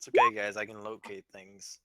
It's okay, guys. I can locate things.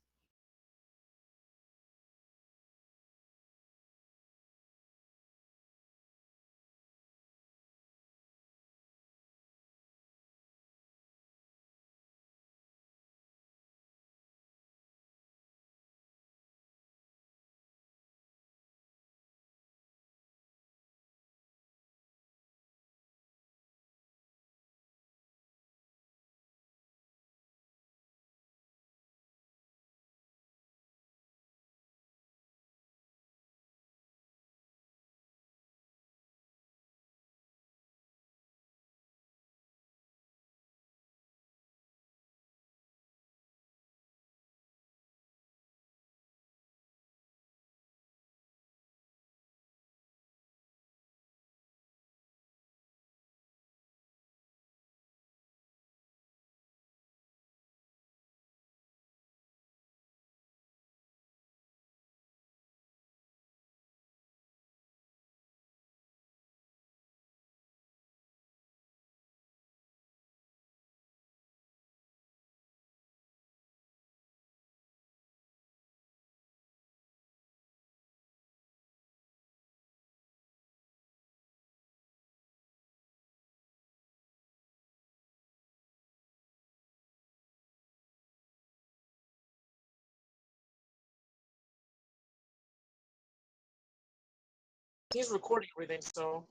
He's recording everything, so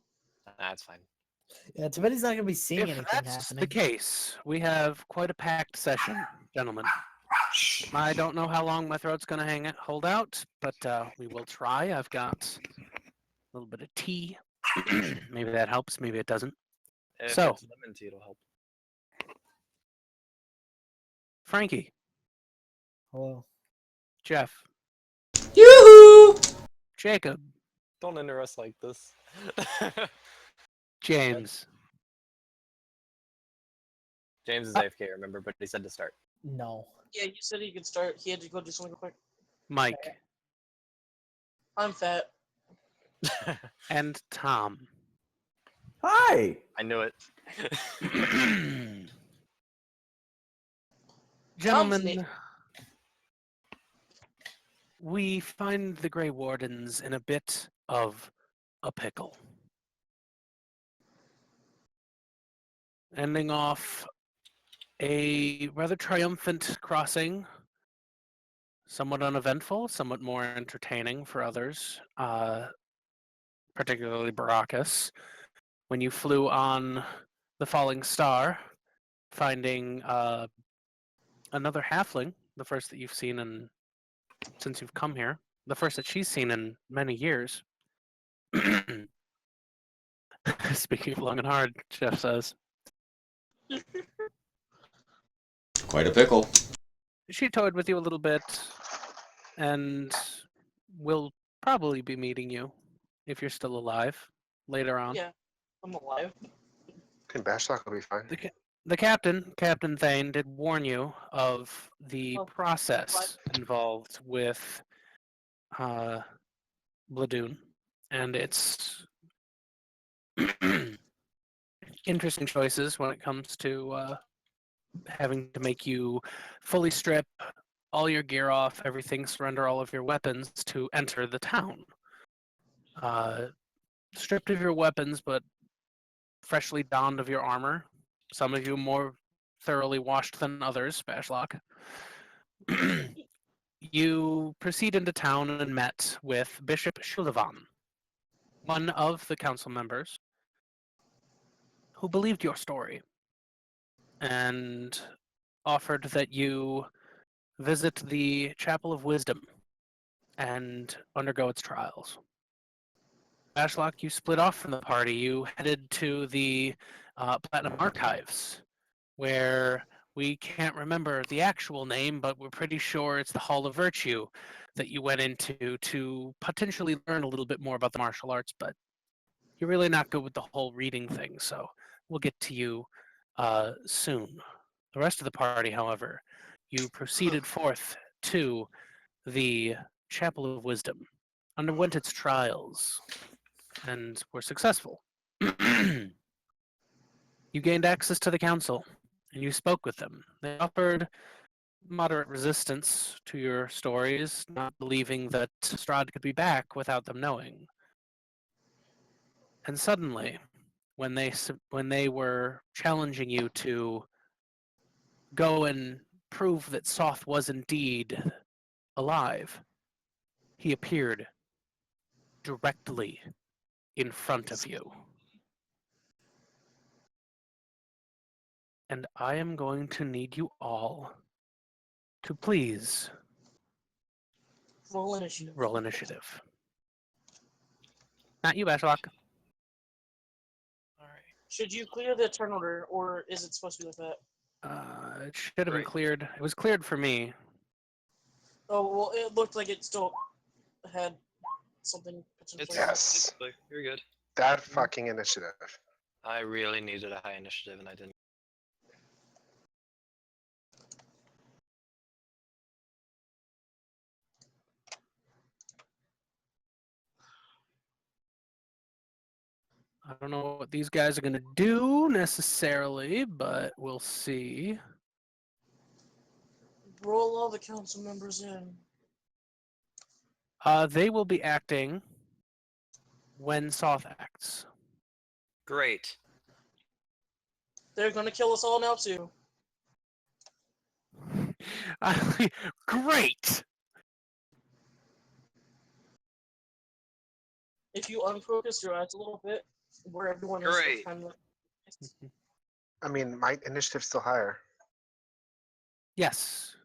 That's fine. Yeah, too bad he's not going to be seeing If anything that's the happening. case, we have quite a packed session, gentlemen. I don't know how long my throat's going to hold out, but we will try. I've got a little bit of tea. Maybe that helps. Maybe it doesn't. If So- it's lemon tea, it'll help. Frankie, Hello. Jeff, Yoo-hoo! Jacob, Don't enter us like this. James. James is AFK, remember, but he said to start. No. Yeah, you said he could start. He had to go do something real quick. Mike, I'm fat. and Tom. Hi. I knew it. Gentlemen, we find the Grey Wardens in a bit of a pickle. Ending off a rather triumphant crossing, somewhat uneventful, somewhat more entertaining for others, particularly Baracus, when you flew on the Falling Star, finding another halfling, the first that you've seen since you've come here, the first that she's seen in many years. Speaking of long and hard, Jeff says. Quite a pickle. She toyed with you a little bit, and will probably be meeting you, if you're still alive, later on. Yeah, I'm alive. Okay, Bashlock will be fine. The captain, Captain Thane, did warn you of the Oh, process involved with Bladoon, and its interesting choices when it comes to having to make you fully strip all your gear off, everything, surrender all of your weapons to enter the town. Stripped of your weapons, but freshly donned of your armor. Some of you more thoroughly washed than others, Bashlock. You proceed into town and met with Bishop Shulavan, one of the council members who believed your story and offered that you visit the Chapel of Wisdom and undergo its trials. Bashlock, you split off from the party. You headed to the Platinum Archives, where we can't remember the actual name, but we're pretty sure it's the Hall of Virtue that you went into to potentially learn a little bit more about the martial arts, but you're really not good with the whole reading thing, so we'll get to you soon. The rest of the party, however, you proceeded forth to the Chapel of Wisdom, underwent its trials, and were successful. You gained access to the council, and you spoke with them. They offered moderate resistance to your stories, not believing that Strahd could be back without them knowing. And suddenly, when they were challenging you to go and prove that Soth was indeed alive, he appeared directly in front of you. And I am going to need you all to please Roll initiative. roll initiative. Not you, Bashlock. Alright. Should you clear the turn order, or is it supposed to be like that? It should have been Right. cleared. It was cleared for me. Oh, well, it looked like it still had something potentially. It's, Yes. it's like, you're good. That fucking initiative. I really needed a high initiative and I didn't. I don't know what these guys are going to do necessarily, but we'll see. Roll all the council members in. They will be acting when Soth acts. Great. They're gonna kill us all now too. Great! If you unfocus your eyes a little bit, where everyone is Great. kind of. I mean, my initiative's still higher. Yes.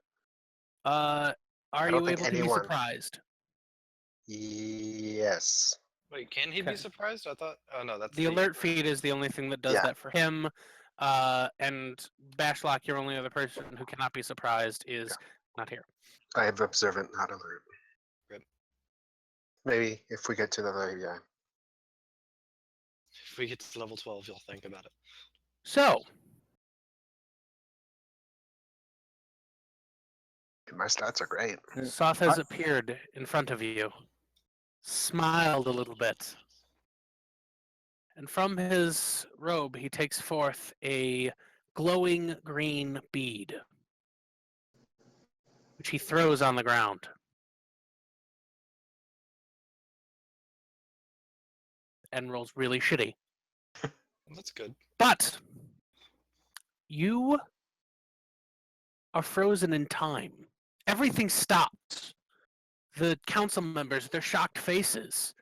Are don't you think able to be anyone- surprised? Yes. Wait, can he Okay. be surprised? I thought. Oh no, that's The alert feed is the only thing that does Yeah. that for him. And Bashlock, your only other person who cannot be surprised, is not here. I have observant, not alert. Good. Maybe if we get to the other guy. If we get to level 12, you'll think about it. So, My stats are great. Soth has appeared in front of you, smiled a little bit, and from his robe he takes forth a glowing green bead, which he throws on the ground. And rolls really shitty. That's good. But you are frozen in time. Everything stops. The council members, their shocked faces,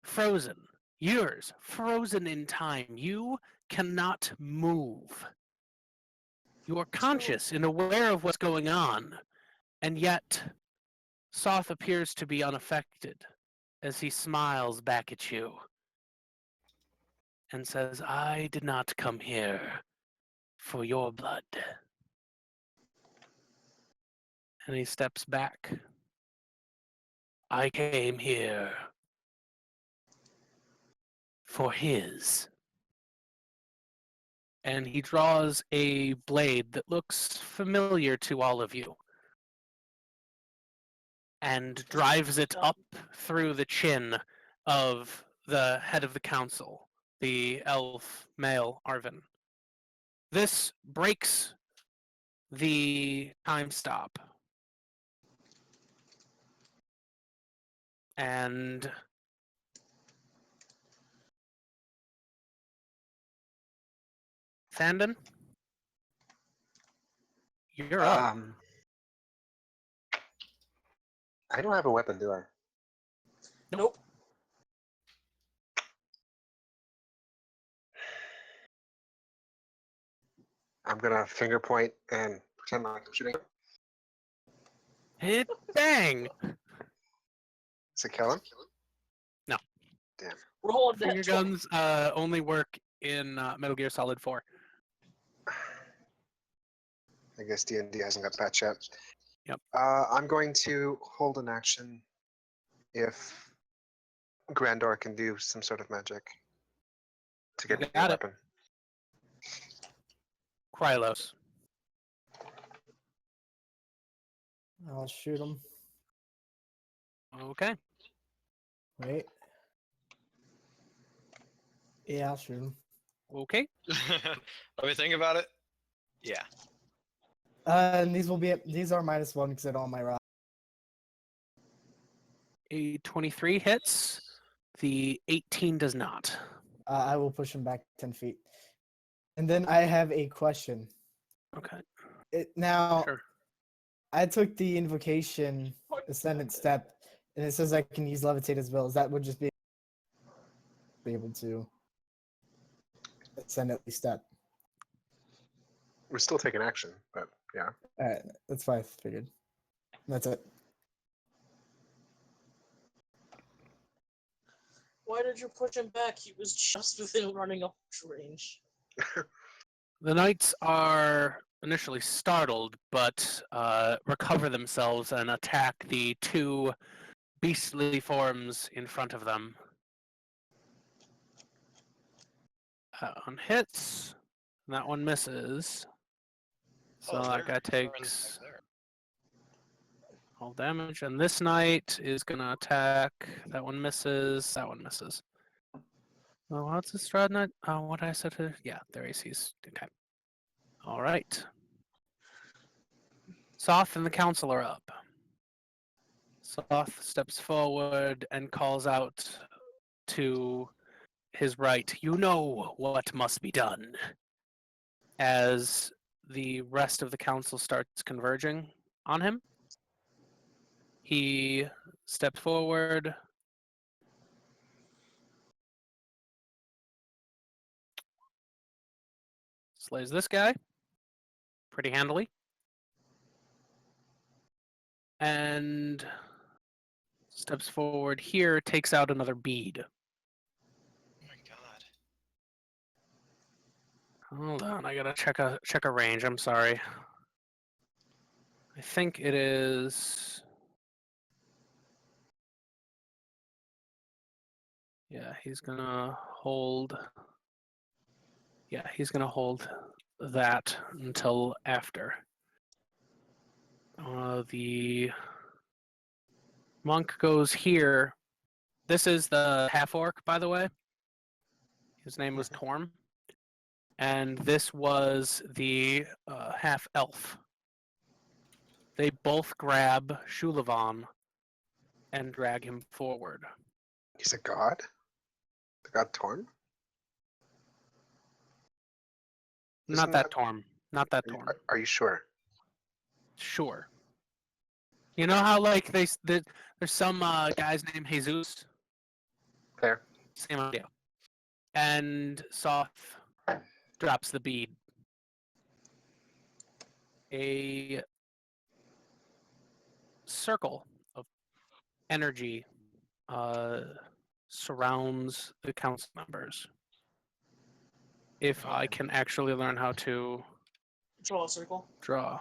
frozen. Yours, frozen in time. You cannot move. You are conscious and aware of what's going on, and yet Soth appears to be unaffected as he smiles back at you and says, I did not come here for your blood. And he steps back. I came here for his. And he draws a blade that looks familiar to all of you and drives it up through the chin of the head of the council, the elf male Arvin. This breaks the time stop. And Sandon, you're up. I don't have a weapon, do I? Nope. I'm gonna finger point and pretend like I'm shooting. Hit bang! Does it kill him? No. Damn. Roll a Finger net 20. guns only work in Metal Gear Solid 4. I guess D&D hasn't got patched yet. Yep. I'm going to hold an action if Grandor can do some sort of magic to get You me a got it. weapon. Krylos. I'll shoot him. Okay. Wait. Yeah, I'll shoot him. Okay. Let me think about it. Yeah. And these are -1 because I don't have my rock. A 23 hits. The 18 does not. I will push him back 10 feet. And then I have a question. Okay. Now, Sure. I took the invocation ascendant step, and it says I can use levitate as well. That would just be able to ascend at least step. We're still taking action, but yeah. Alright, that's what I figured. That's it. Why did you push him back? He was just within running up range. The knights are initially startled, but recover themselves and attack the two beastly forms in front of them. That one hits. That one misses. So Oh, that guy they're in takes there. all damage, and this knight is gonna attack. That one misses. That one misses. Oh, what's the Strad Knight? Oh, what did I said to? Yeah, their AC's okay. All right. Soth and the council are up. Soth steps forward and calls out to his right, "You know what must be done." As the rest of the council starts converging on him, he steps forward. Slays this guy pretty handily. And steps forward here, takes out another bead. Oh my god. Hold on, I gotta check a range. I'm sorry. I think it is. Yeah, he's gonna hold. Yeah, he's gonna hold that until after. The monk goes here. This is the half orc, by the way. His name was Torm. And this was the half elf. They both grab Shulavan and drag him forward. He's a god? The god Torm? Not Isn't that Torm. Not that Are you- Torm. Are you sure? Sure. You know how like there's some guys named Jesus? Fair. Same idea. And Soth drops the bead. A circle of energy surrounds the council members. If I can actually learn how to Draw a circle. draw.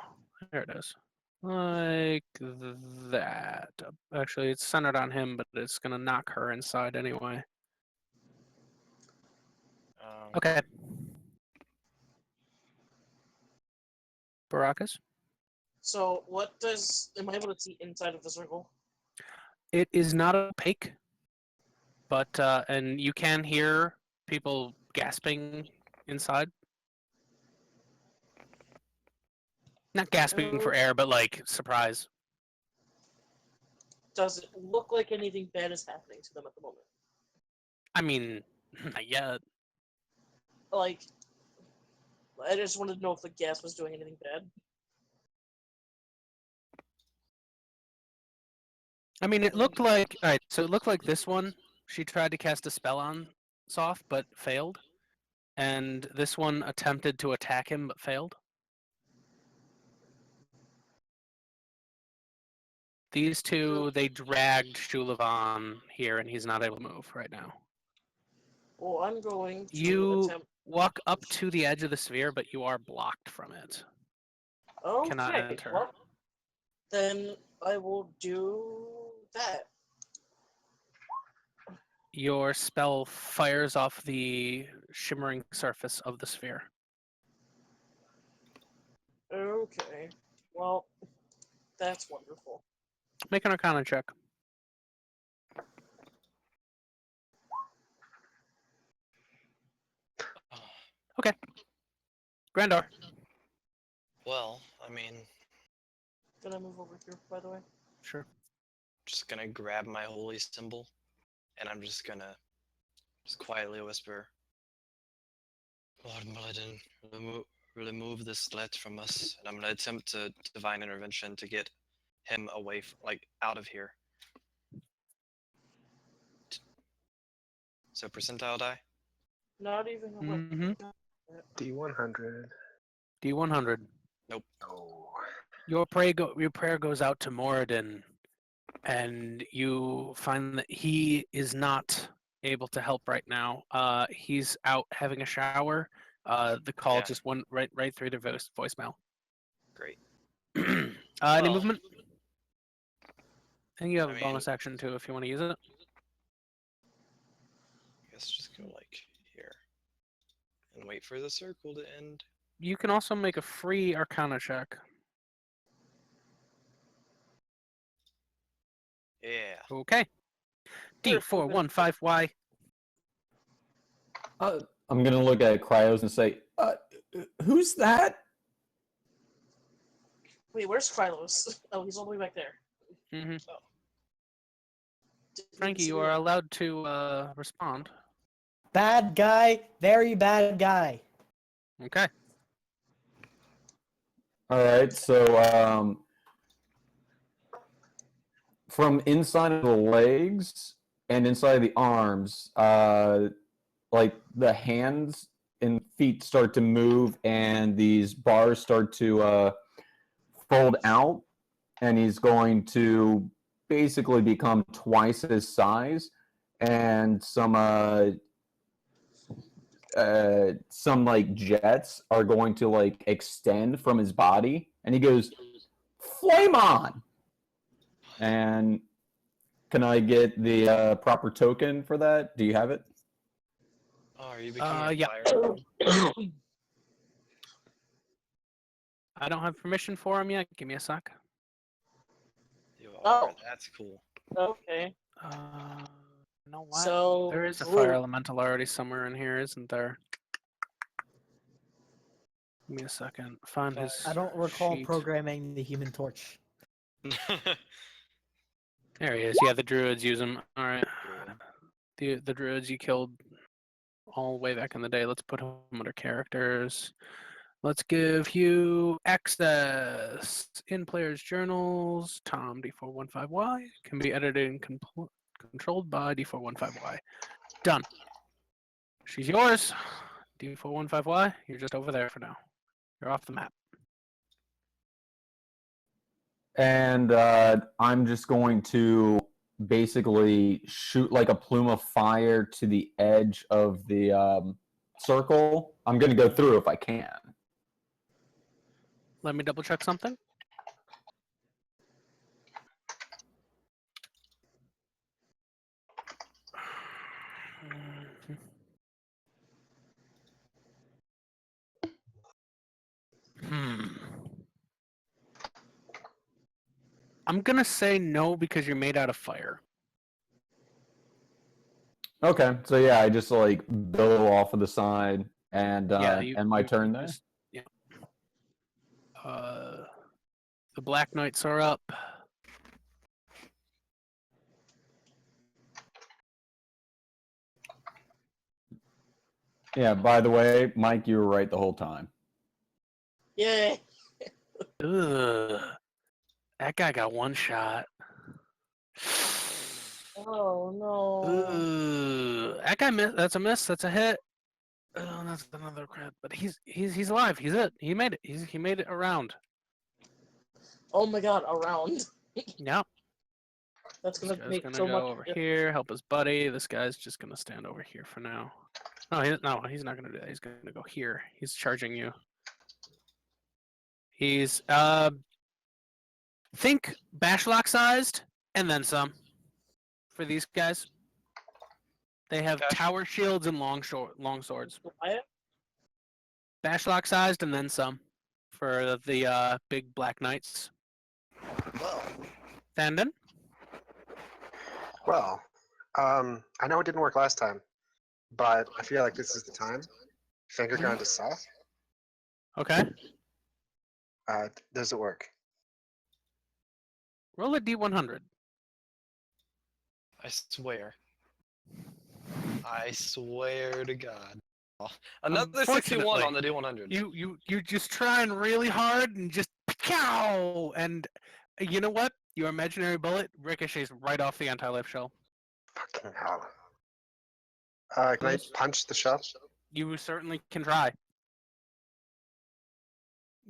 There it is. Like that. Actually, it's centered on him, but it's going to knock her inside anyway. Okay. Baracus? So what does am I able to see inside of the circle? It is not opaque, but and you can hear people gasping inside. Not gasping for air, but like surprise. Does it look like anything bad is happening to them at the moment? I mean, not yet. Like, I just wanted to know if the gas was doing anything bad. I mean, it looked like all right. So it looked like this one. She tried to cast a spell on Soft, but failed, and this one attempted to attack him, but failed. These two, they dragged Shulavan here, and he's not able to move right now. Well, I'm going to You attempt. walk up to the edge of the sphere, but you are blocked from it. Okay, Cannot enter. well, then I will do that. Your spell fires off the shimmering surface of the sphere. Okay, well, that's wonderful. Make an Arcana check. Okay. Grandor. Well, I mean, Can I move over here, by the way? Sure. just gonna grab my holy symbol, and I'm just gonna just quietly whisper, Lord Muladin, remove this threat from us, and I'm gonna attempt to divine intervention to get him away, like out of here. So percentile die. Not even. Mm-hmm. D100. D100. Nope. Oh. Your prayer goes out to Moradin, and you find that he is not able to help right now. He's out having a shower. The call Yeah. just went right through the voicemail. Great. Any Well, movement? And you have I a mean, bonus action too if you want to use it. I guess just go like here, and wait for the circle to end. You can also make a free Arcana check. Yeah. Okay. D415Y. I'm gonna look at Cryos and say, "Who's that?" Wait, where's Krylos? Oh, he's all the way back there. Mm-hmm. Didn't Frankie, see you me are yet. allowed to respond. Bad guy, very bad guy. Okay. All right. So, from inside of the legs and inside of the arms, like the hands and feet start to move, and these bars start to fold out, and he's going to basically become twice his size, and some like jets are going to like extend from his body, and he goes, "Flame on!" And can I get the proper token for that? Do you have it? Oh, are you becoming Yeah. fire? I don't have permission for him yet. Give me a sec. You Oh. are. That's cool. Okay. You know what? So There is a ooh, fire elemental already somewhere in here, isn't there? Give me a second. Find his I don't recall sheet. programming the Human Torch. There he is. Yeah, the druids use him. All right. The druids you killed all the way back in the day. Let's put him under characters. Let's give you access in players' journals. Tom D415Y can be edited and controlled by D415Y. Done. She's yours. D415Y. You're just over there for now. You're off the map. And I'm just going to basically shoot like a plume of fire to the edge of the circle. I'm going to go through if I can. Let me double check something. I'm gonna say no because you're made out of fire. Okay, so yeah, I just like billow off of the side and end my turn there. Yeah. The Black Knights are up. Yeah, by the way, Mike, you were right the whole time. yay! Ugh. That guy got one shot. Oh no! Ugh. That guy missed. That's a miss. That's a hit. Oh, that's another crit. But he's alive. He's it. He made it. He made it around. Oh my God! Around. Yep. That's This gonna guy's make gonna so go much. over here, help his buddy. This guy's just gonna stand over here for now. No, he's not gonna do that. He's gonna go here. He's charging you. He's think Bashlock sized and then some. For these guys, they have Bash- tower shields and long swords. Wyatt? Bashlock sized and then some. For the big black knights. Well, Thandon? well, I know it didn't work last time, but I feel like this is the time. Finger gun to Seth. Okay. Does it work? Roll a d100. I swear. I swear to God. Oh, another 61 on the D100. You just trying really hard and just pow, and you know what? Your imaginary bullet ricochets right off the anti-life shell. Fucking hell. Can I Yes. punch the shell? You certainly can try.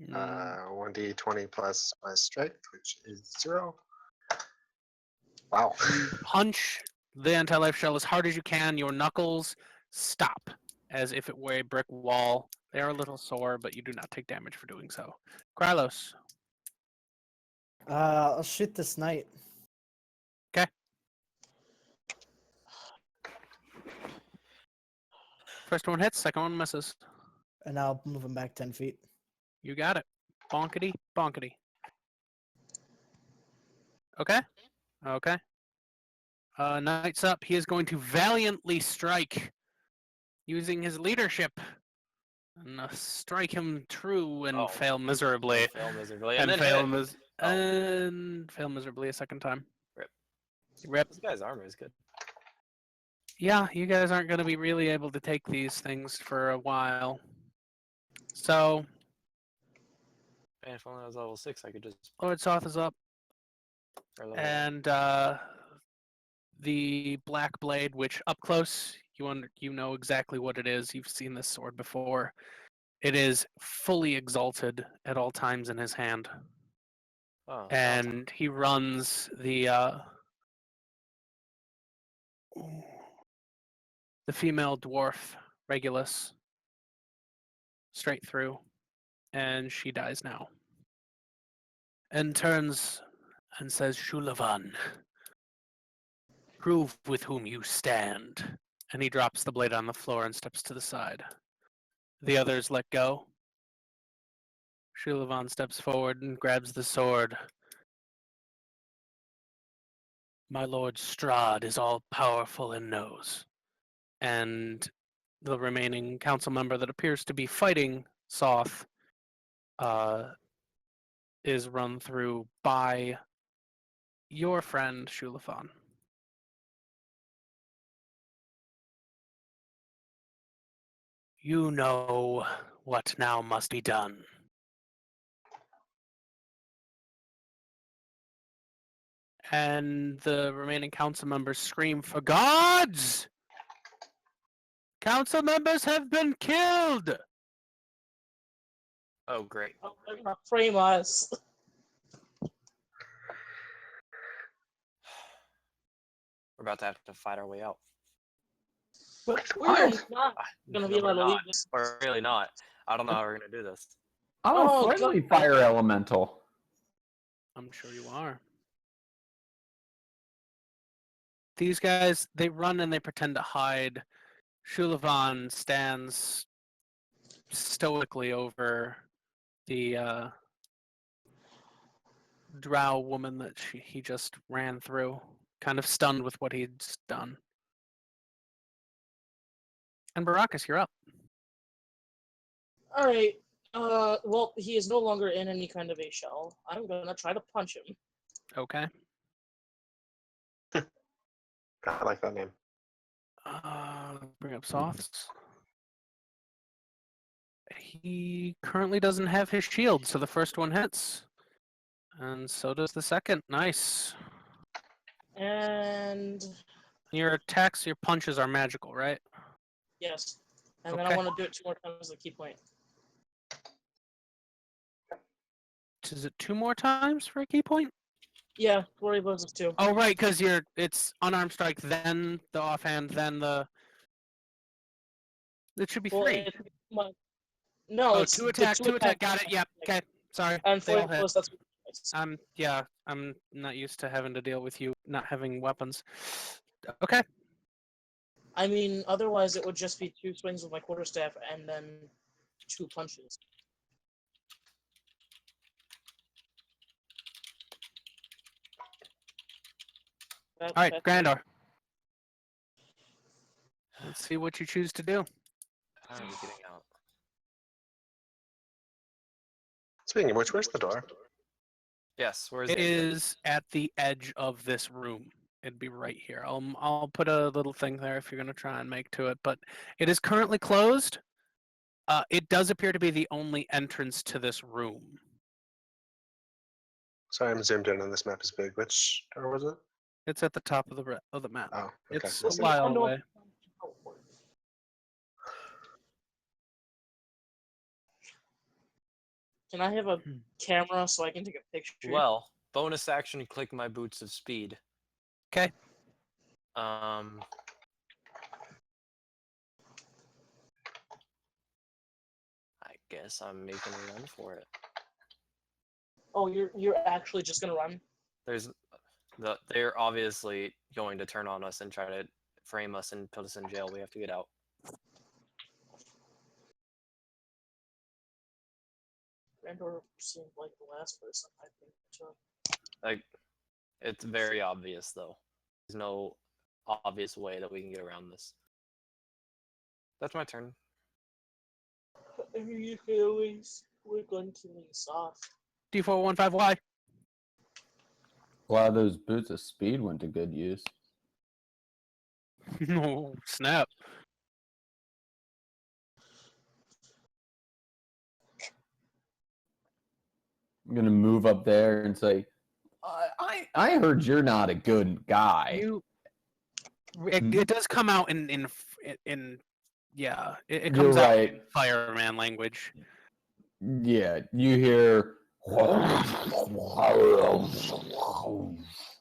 1d20 plus my strength, which is 0. Wow. You punch the anti-life shell as hard as you can. Your knuckles stop as if it were a brick wall. They are a little sore, but you do not take damage for doing so. Krylos. I'll shoot this knight. First one hits, second one misses. And I'll move him back 10 feet. You got it. Bonkety, bonkety. Okay. Okay. Knight's up. He is going to valiantly strike using his leadership and strike him true and Oh. fail miserably. Fail miserably. And then fail, hit. and fail miserably a second time. Rip. Rip. This guy's armor is good. Yeah, you guys aren't going to be really able to take these things for a while. So, Man, if only I was level 6, I could just. Lord Soth is up. or level And the black blade, which up close you know exactly what it is. You've seen this sword before. It is fully exalted at all times in his hand, Oh, and he runs the female dwarf Regulus straight through, and she dies now. And turns and says, "Shulavan, prove with whom you stand." And he drops the blade on the floor and steps to the side. The others let go. Shulavan steps forward and grabs the sword. "My lord Strahd is all powerful and knows." And the remaining council member that appears to be fighting Soth is run through by your friend Shulafan. "You know what now must be done." And the remaining council members scream, "For gods! Council members have been killed!" Oh, great. Oh, they're gonna frame us. We're about to have to fight our way out. But we're not No, gonna be able we're to not. leave this. We're really not. I don't know how we're gonna do this. I'm Oh, a friendly God. fire elemental. I'm sure you are. These guys, they run and they pretend to hide. Shulavan stands stoically over the drow woman that he just ran through, kind of stunned with what he'd done. And Baracus, you're up. All right. Well, he is no longer in any kind of a shell. I'm gonna try to punch him. Okay. I like that name. Bring up Soths. He currently doesn't have his shield, so the first one hits. And so does the second. Nice. And Your attacks, your punches are magical, right? yes. And then I Okay. want to do it 2 more times as a key point. Is it 2 more times for a key point? Yeah, Glory Blows is 2. Oh, right, because it's unarmed strike, then the offhand, then the. It should be Well, 3. no, Oh, it's 2 the attack, 2 2 attack. Got it. Yep. Okay. Sorry. And They all 40 hit. plus, that's twice. Yeah. I'm not used to having to deal with you not having weapons. Okay. I mean, otherwise it would just be 2 swings with my quarterstaff and then 2 punches. All right, Grandor. Let's see what you choose to do. I'm getting out. Speaking of which, where's the door? Yes, where's It the exit? is at the edge of this room. It'd be right here. I'll put a little thing there if you're gonna try and make to it, but it is currently closed. It does appear to be the only entrance to this room. Sorry, I'm zoomed in on this map is big. Which door was it? It's at the top of the map. Oh, okay. It's I a see. while Oh, no. away. Can I have a Hmm. camera so I can take a picture? Well, bonus action, click my boots of speed. 'Kay. I guess I'm making a run for it. Oh, you're actually just gonna run? They're obviously going to turn on us and try to frame us and put us in jail. We have to get out. Randor seemed like the last person I think to. Like, it's very obvious though. There's no obvious way that we can get around this. That's my turn. You can always we're going to lease off. D415Y. A lot of those boots of speed went to good use. Oh, snap. I'm gonna move up there and say, I heard you're not a good guy. It does come out in yeah. It You're comes out right. in fireman language. Yeah, you hear.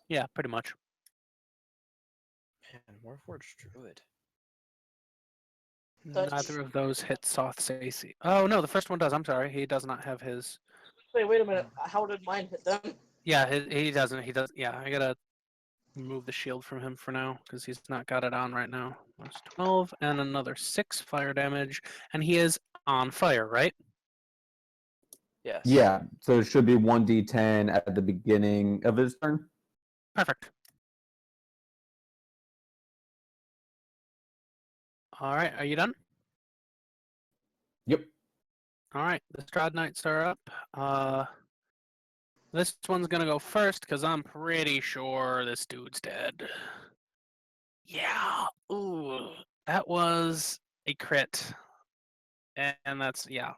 Yeah, pretty much. Man, Warforged Druid. That's- Neither of those hit Soth's AC. Oh no, the first one does. I'm sorry, he does not have his. Wait a minute. How did mine hit them? Yeah, he doesn't. He does. Yeah, I gotta remove the shield from him for now because he's not got it on right now. That's 12 and another 6 fire damage, and he is on fire, right? Yes. Yeah, so it should be 1d10 at the beginning of his turn. Perfect. All right, are you done? Yep. All right, the Strahd Knights are up. This one's gonna go first because I'm pretty sure this dude's dead. Yeah. Ooh, that was a crit, and that's yeah.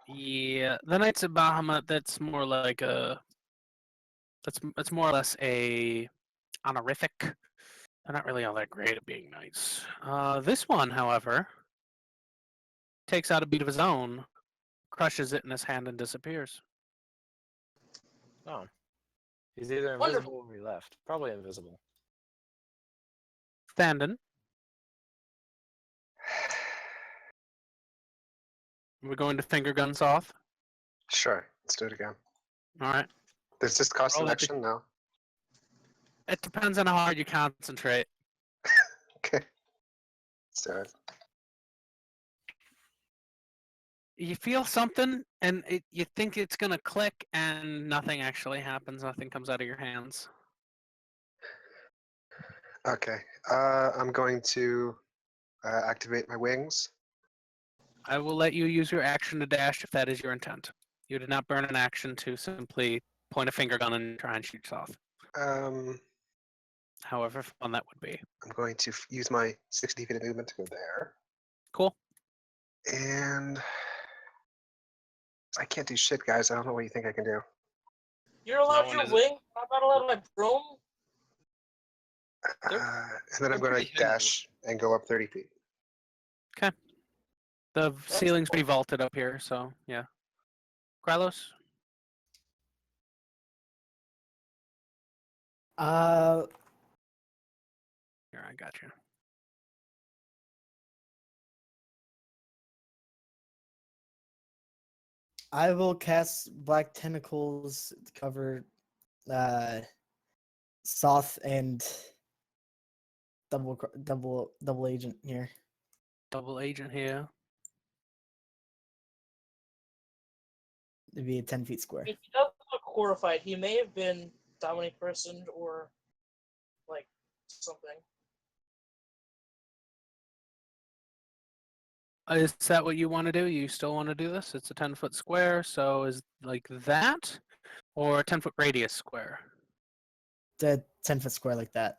Yeah, the Knights of Bahamut. That's more like a. That's more or less a honorific. They're not really all that great at being knights. This one, however, takes out a beat of his own, crushes it in his hand, and disappears. Oh. He's either invisible or he left. Probably invisible. Thandon, we're going to finger gun Soth. Sure, let's do it again. All right. Does this cost Roll an that action? No. It depends on how hard you concentrate. Okay. Let's do it. You feel something, and you think it's gonna click, and nothing actually happens. Nothing comes out of your hands. Okay. I'm going to activate my wings. I will let you use your action to dash if that is your intent. You did not burn an action to simply point a finger gun and try and shoot Soth. Um, However fun that would be. I'm going to use my 60 feet of movement to go there. Cool. And I can't do shit, guys. I don't know what you think I can do. You're allowed one your is- wing. I'm not allowed my broom. They're- And then I'm they're going pretty to hidden. dash and go up 30 feet. The ceiling's pretty vaulted up here, so yeah. Krylos? Here, I got you. I will cast Black Tentacles to cover Soth and double agent here. Double agent here. It'd be a 10 feet square. He does look horrified. He may have been Dominic personed or like something. Is that what you want to do? You still want to do this? It's a 10-foot square, so is like that, or a 10-foot radius square? The 10-foot square like that.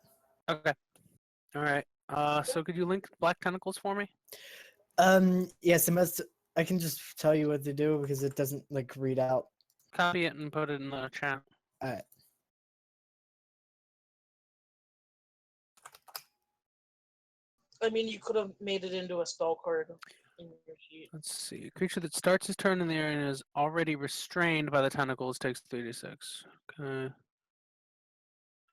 Okay. All right. So could you link black tentacles for me? Yes, it must. I can just tell you what to do because it doesn't like read out. Copy it and put it in the chat. Alright. I mean, you could have made it into a spell card in your sheet. Let's see. A creature that starts his turn in the area and is already restrained by the tentacles takes 3d6. Okay.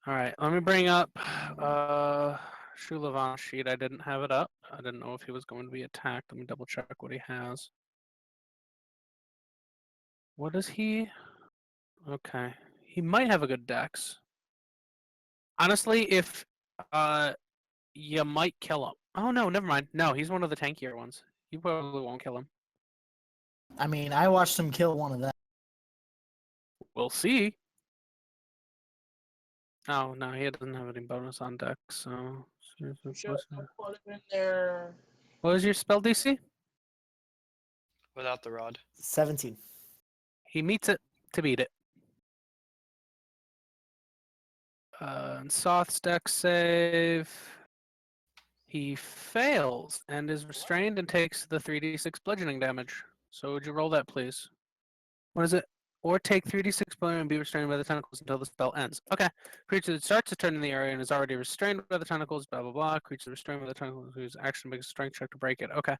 All right. Let me bring up Shulavan's sheet. I didn't have it up. I didn't know if he was going to be attacked. Let me double check what he has. What is he? Okay. He might have a good dex. Honestly, if you might kill him. Oh no, never mind. No, he's one of the tankier ones. You probably won't kill him. I mean, I watched him kill one of them. We'll see. Oh no, he doesn't have any bonus on dex, so Sure, put it in there. what was your spell DC? Without the rod. 17. He meets it to beat it. And Soth's dex save. He fails and is restrained and takes the 3d6 bludgeoning damage. So would you roll that, please? What is it? Or take 3d6 bludgeoning and be restrained by the tentacles until the spell ends. Okay. Creature that starts to turn in the area and is already restrained by the tentacles, blah, blah, blah. Creature restrained by the tentacles whose action makes a strength check to break it. Okay.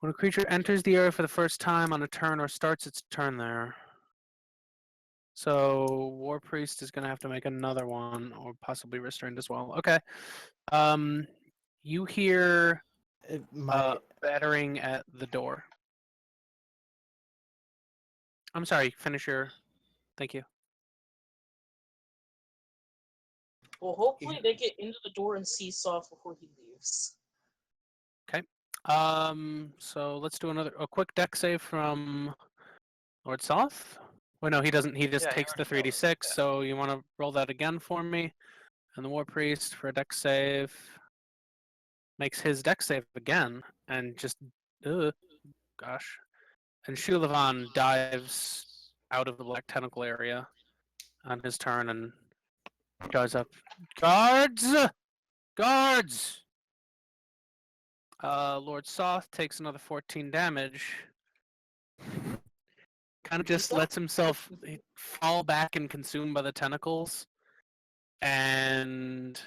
When a creature enters the area for the first time on a turn or starts its turn there. So War Priest is going to have to make another one, or possibly restrained as well. Okay. You hear battering at the door. I'm sorry. Finish your. Thank you. Well, hopefully they get into the door and see Soft before he leaves. So let's do a quick deck save from Lord Soth. Well, no, he doesn't. He just Yeah, he takes the already 3d6. knows, yeah. So you want to roll that again for me, and the War Priest for a deck save makes his deck save again, and just, gosh, and Shulavan dives out of the black tentacle area on his turn and goes up. Guards! Guards! Lord Soth takes another 14 damage. Kind of just lets himself fall back and consumed by the tentacles. And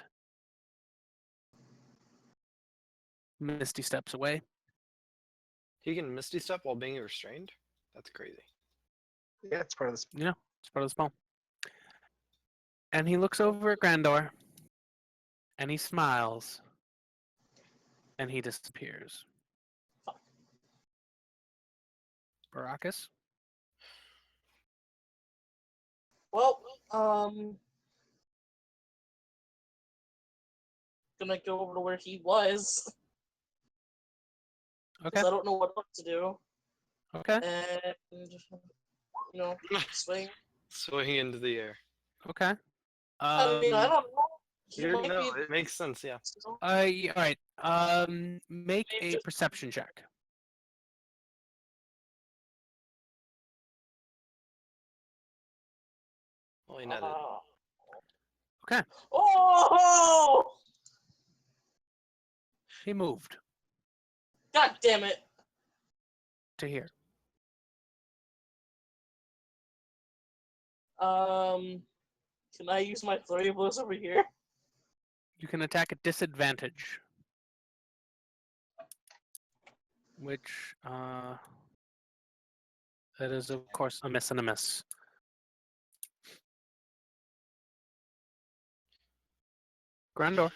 Misty steps away. He can Misty Step while being restrained? That's crazy. Yeah, it's part of this. Yeah, it's part of the spell. And he looks over at Grandor. And he smiles. And he disappears. Baracus? Well, gonna go over to where he was. Okay. Because I don't know what else to do. Okay. And, swing. Swing into the air. Okay. I mean, I don't know. He No, might be- it makes sense, yeah. All right. Make a perception check. Well, he netted. Okay. Oh! He moved God damn it. to here. Can I use my flurry blows over here? You can attack at disadvantage. Which, that is, of course, a miss and a miss. Grandor.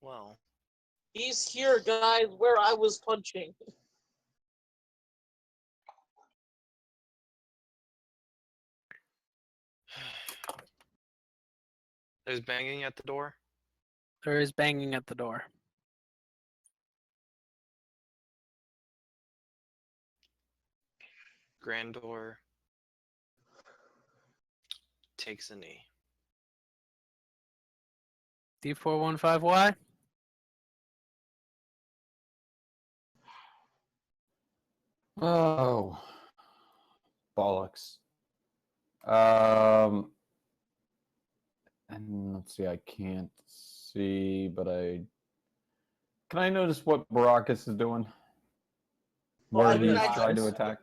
Well, He's here, guys, where I was punching. there's banging at the door. There is banging at the door. Grandor takes a knee. D415Y. Oh, bollocks. And let's see, I can't see, but can I notice what Baracus is doing? Well, Where I mean, he's I trying to just- attack?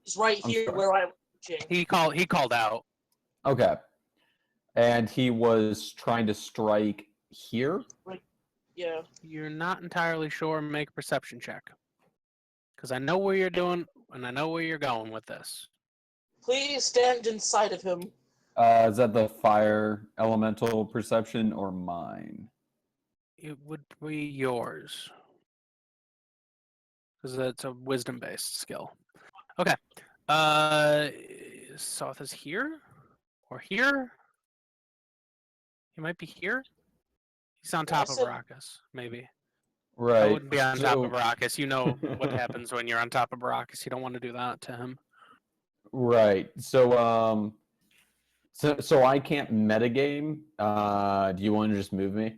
He's right I'm here sorry. where I'm watching. He called out. Okay. And he was trying to strike here? Yeah. You're not entirely sure. Make a perception check. Because I know where you're doing, and I know where you're going with this. Please stand inside of him. Is that the fire elemental perception or mine? It would be yours. Because it's a wisdom-based skill. Okay. Soth is here? Or here? He might be here? He's on top of said- Baracus, maybe. I Right. wouldn't be on top of so- Baracus. You know what happens when you're on top of Baracus. You don't want to do that to him. Right. So I can't metagame. Do you want to just move me?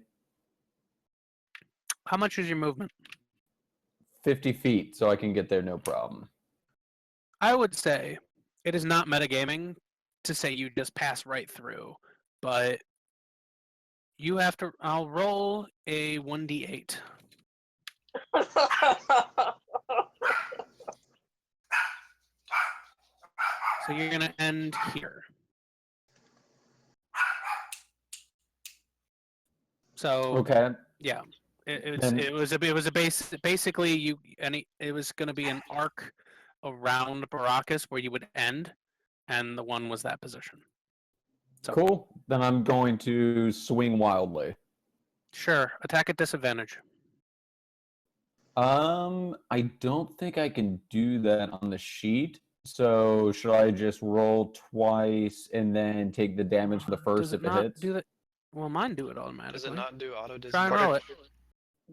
How much is your movement? 50 feet, so I can get there no problem. I would say it is not metagaming to say you just pass right through, but you have to. I'll roll a 1d8. So you're gonna end here. So Okay. yeah, Then- it was a base. Basically, it was gonna be an arc around Baracus where you would end, and the one was that position. So Cool. Then I'm going to swing wildly. sure, attack at disadvantage. I don't think I can do that on the sheet. So should I just roll twice and then take the damage for the first Does if it not hits? do that? Well, mine do it Does automatically. it not do auto Try and disengage? roll it.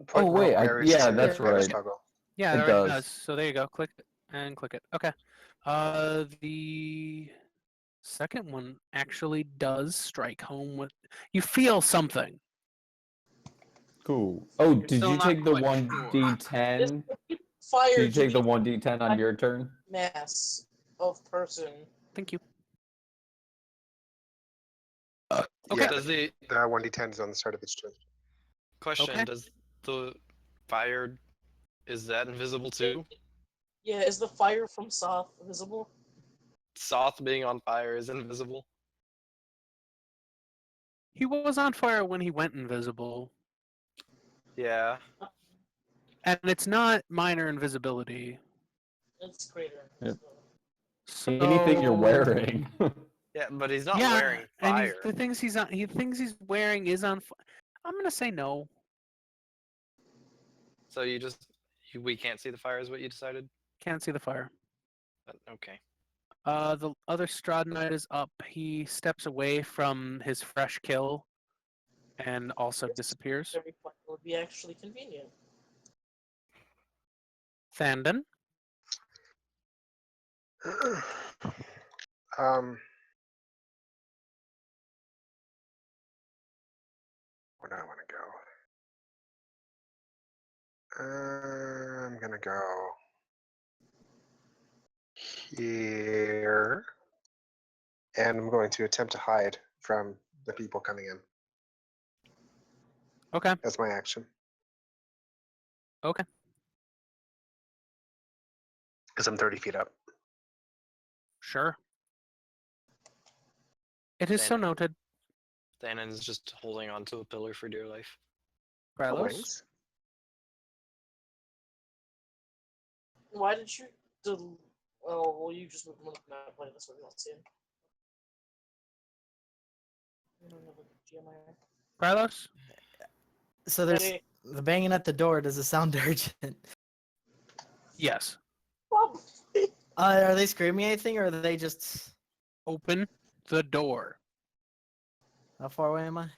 Put Oh, wait, rope berries yeah, to that's bonus right. toggle. Yeah, It it already does. does. So there you go. Click it and click it. Okay. The second one actually does strike home with. You feel something. Cool. Oh, did still you not take the quite 1d10? Fire Did you to take the be 1d10 on your turn? mass of person. Thank you. Yeah, Okay. Does the the 1d10 is on the start of each turn. question, Okay. does the fire, is that invisible too? Yeah, is the fire from Soth visible? Soth being on fire is invisible? He was on fire when he went invisible, Yeah. and it's not minor invisibility. It's greater. Yeah. So Anything you're wearing. Yeah, but he's not yeah, wearing and fire. the things he's on, he thinks he's wearing is on. I'm gonna say no. So we can't see the fire is what you decided? Can't see the fire. Okay. The other Strahd Knight is up. He steps away from his fresh kill, and also disappears. Every fire would be actually convenient. Thandon. Where do I want to go? I'm gonna go here, and I'm going to attempt to hide from the people coming in Okay. as my action. Okay. Because I'm 30 feet up. Sure. It is so Thandon. noted. Thanon is just holding onto a pillar for dear life. Krylos. Wings. Why did you? Oh, well, you just moved him on the map. Like, that's what we don't see him. I don't know the GMI. Krylos. So there's Ready? the banging at the door. Does it sound urgent? Yes. Probably. Are they screaming anything, or are they just? Open the door. How far away am I?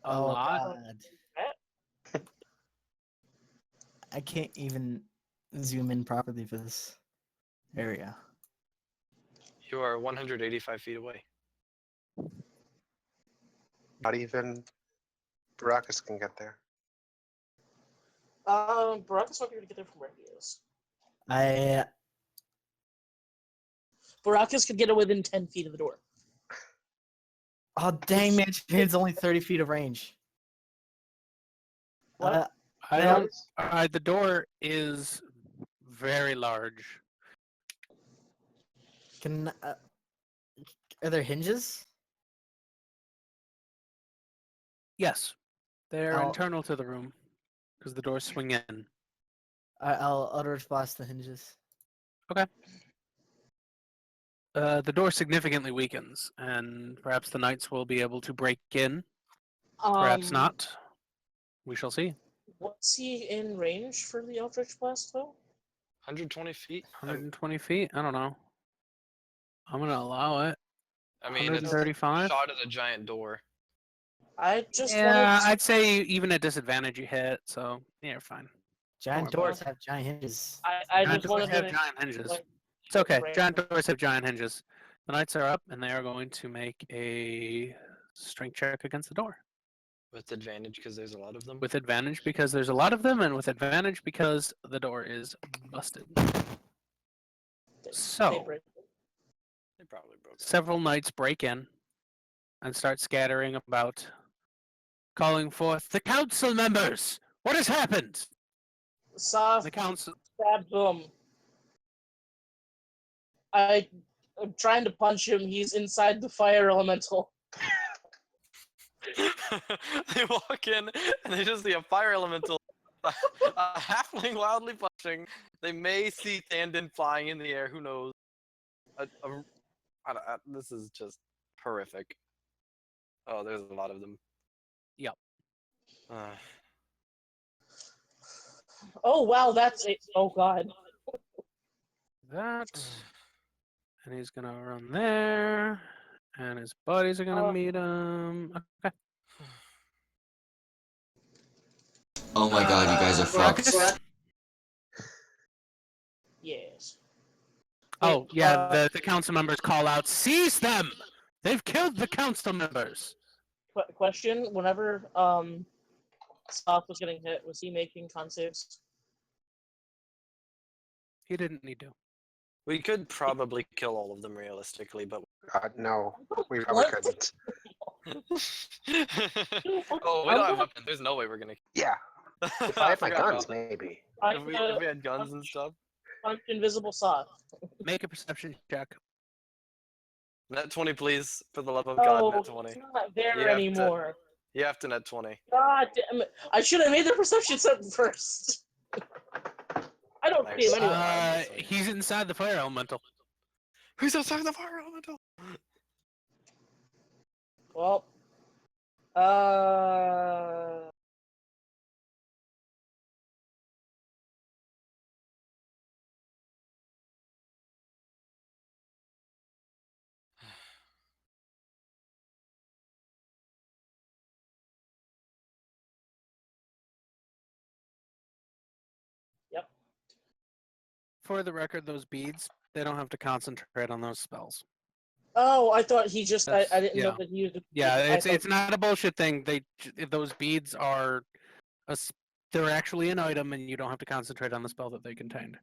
A lot. God. I can't even zoom in properly for this area. You are 185 feet away. Not even Baracus can get there. Baracus might be able to get there from where he is. Baracus could get it within 10 feet of the door. Oh dang, man! It's only 30 feet of range. What? I Yeah. don't. The door is very large. Can are there hinges? Yes, they're I'll- internal to the room because the doors swing in. I'll Eldritch Blast the hinges. The door significantly weakens, and perhaps the knights will be able to break in. Perhaps not. We shall see. What's he in range for the Eldritch Blast, though? 120 feet. 120 feet? I don't know. I'm gonna allow it. I mean, it's 135. shot at a giant door. I just Yeah, wanted to... I'd say even at disadvantage you hit. So yeah, you're fine. Giant Don't worry doors have giant hinges. I Giant just doors wanted have to... giant hinges. like, It's okay. range. Giant doors have giant hinges. The knights are up, and they are going to make a strength check against the door. With advantage because there's a lot of them. With advantage because there's a lot of them, and with advantage because the door is busted. So, They probably broke. several knights break in and start scattering about, calling forth the council members. What has happened? Soft The council. stabbed him. I'm trying to punch him. He's inside the fire elemental. They walk in and they just see a fire elemental, a halfling wildly punching. They may see Thandon flying in the air. Who knows? This is just horrific. Oh, there's a lot of them. Yep. Oh, wow, that's it. Oh, God. That. And he's gonna run there. And his buddies are gonna meet him. Okay. Oh my god, you guys are fucked. Marcus? Yes. Oh, yeah, the council members call out, seize them! They've killed the council members! Question, whenever Soft was getting hit, was he making con saves? He didn't need to. We could probably kill all of them realistically, but No, we probably What? couldn't. oh, we don't have weapons. There's no way we're gonna. Yeah, if I had my forgot guns, about that. maybe. If we had guns and stuff. Punch invisible Soft. Make a perception check. Net 20, please. For the love of Oh, God, net it's 20. not there You have to- anymore. You have to net 20. God damn it. I should have made the perception set first. I don't see him anyway. He's inside the fire elemental. Who's outside the fire elemental? Well, yep. For the record, those beads, they don't have to concentrate on those spells. Oh, I thought he just. I didn't know yeah. that he used. Yeah, I thought- it's not a bullshit thing. Those beads are, they're actually an item, and you don't have to concentrate on the spell that they contained.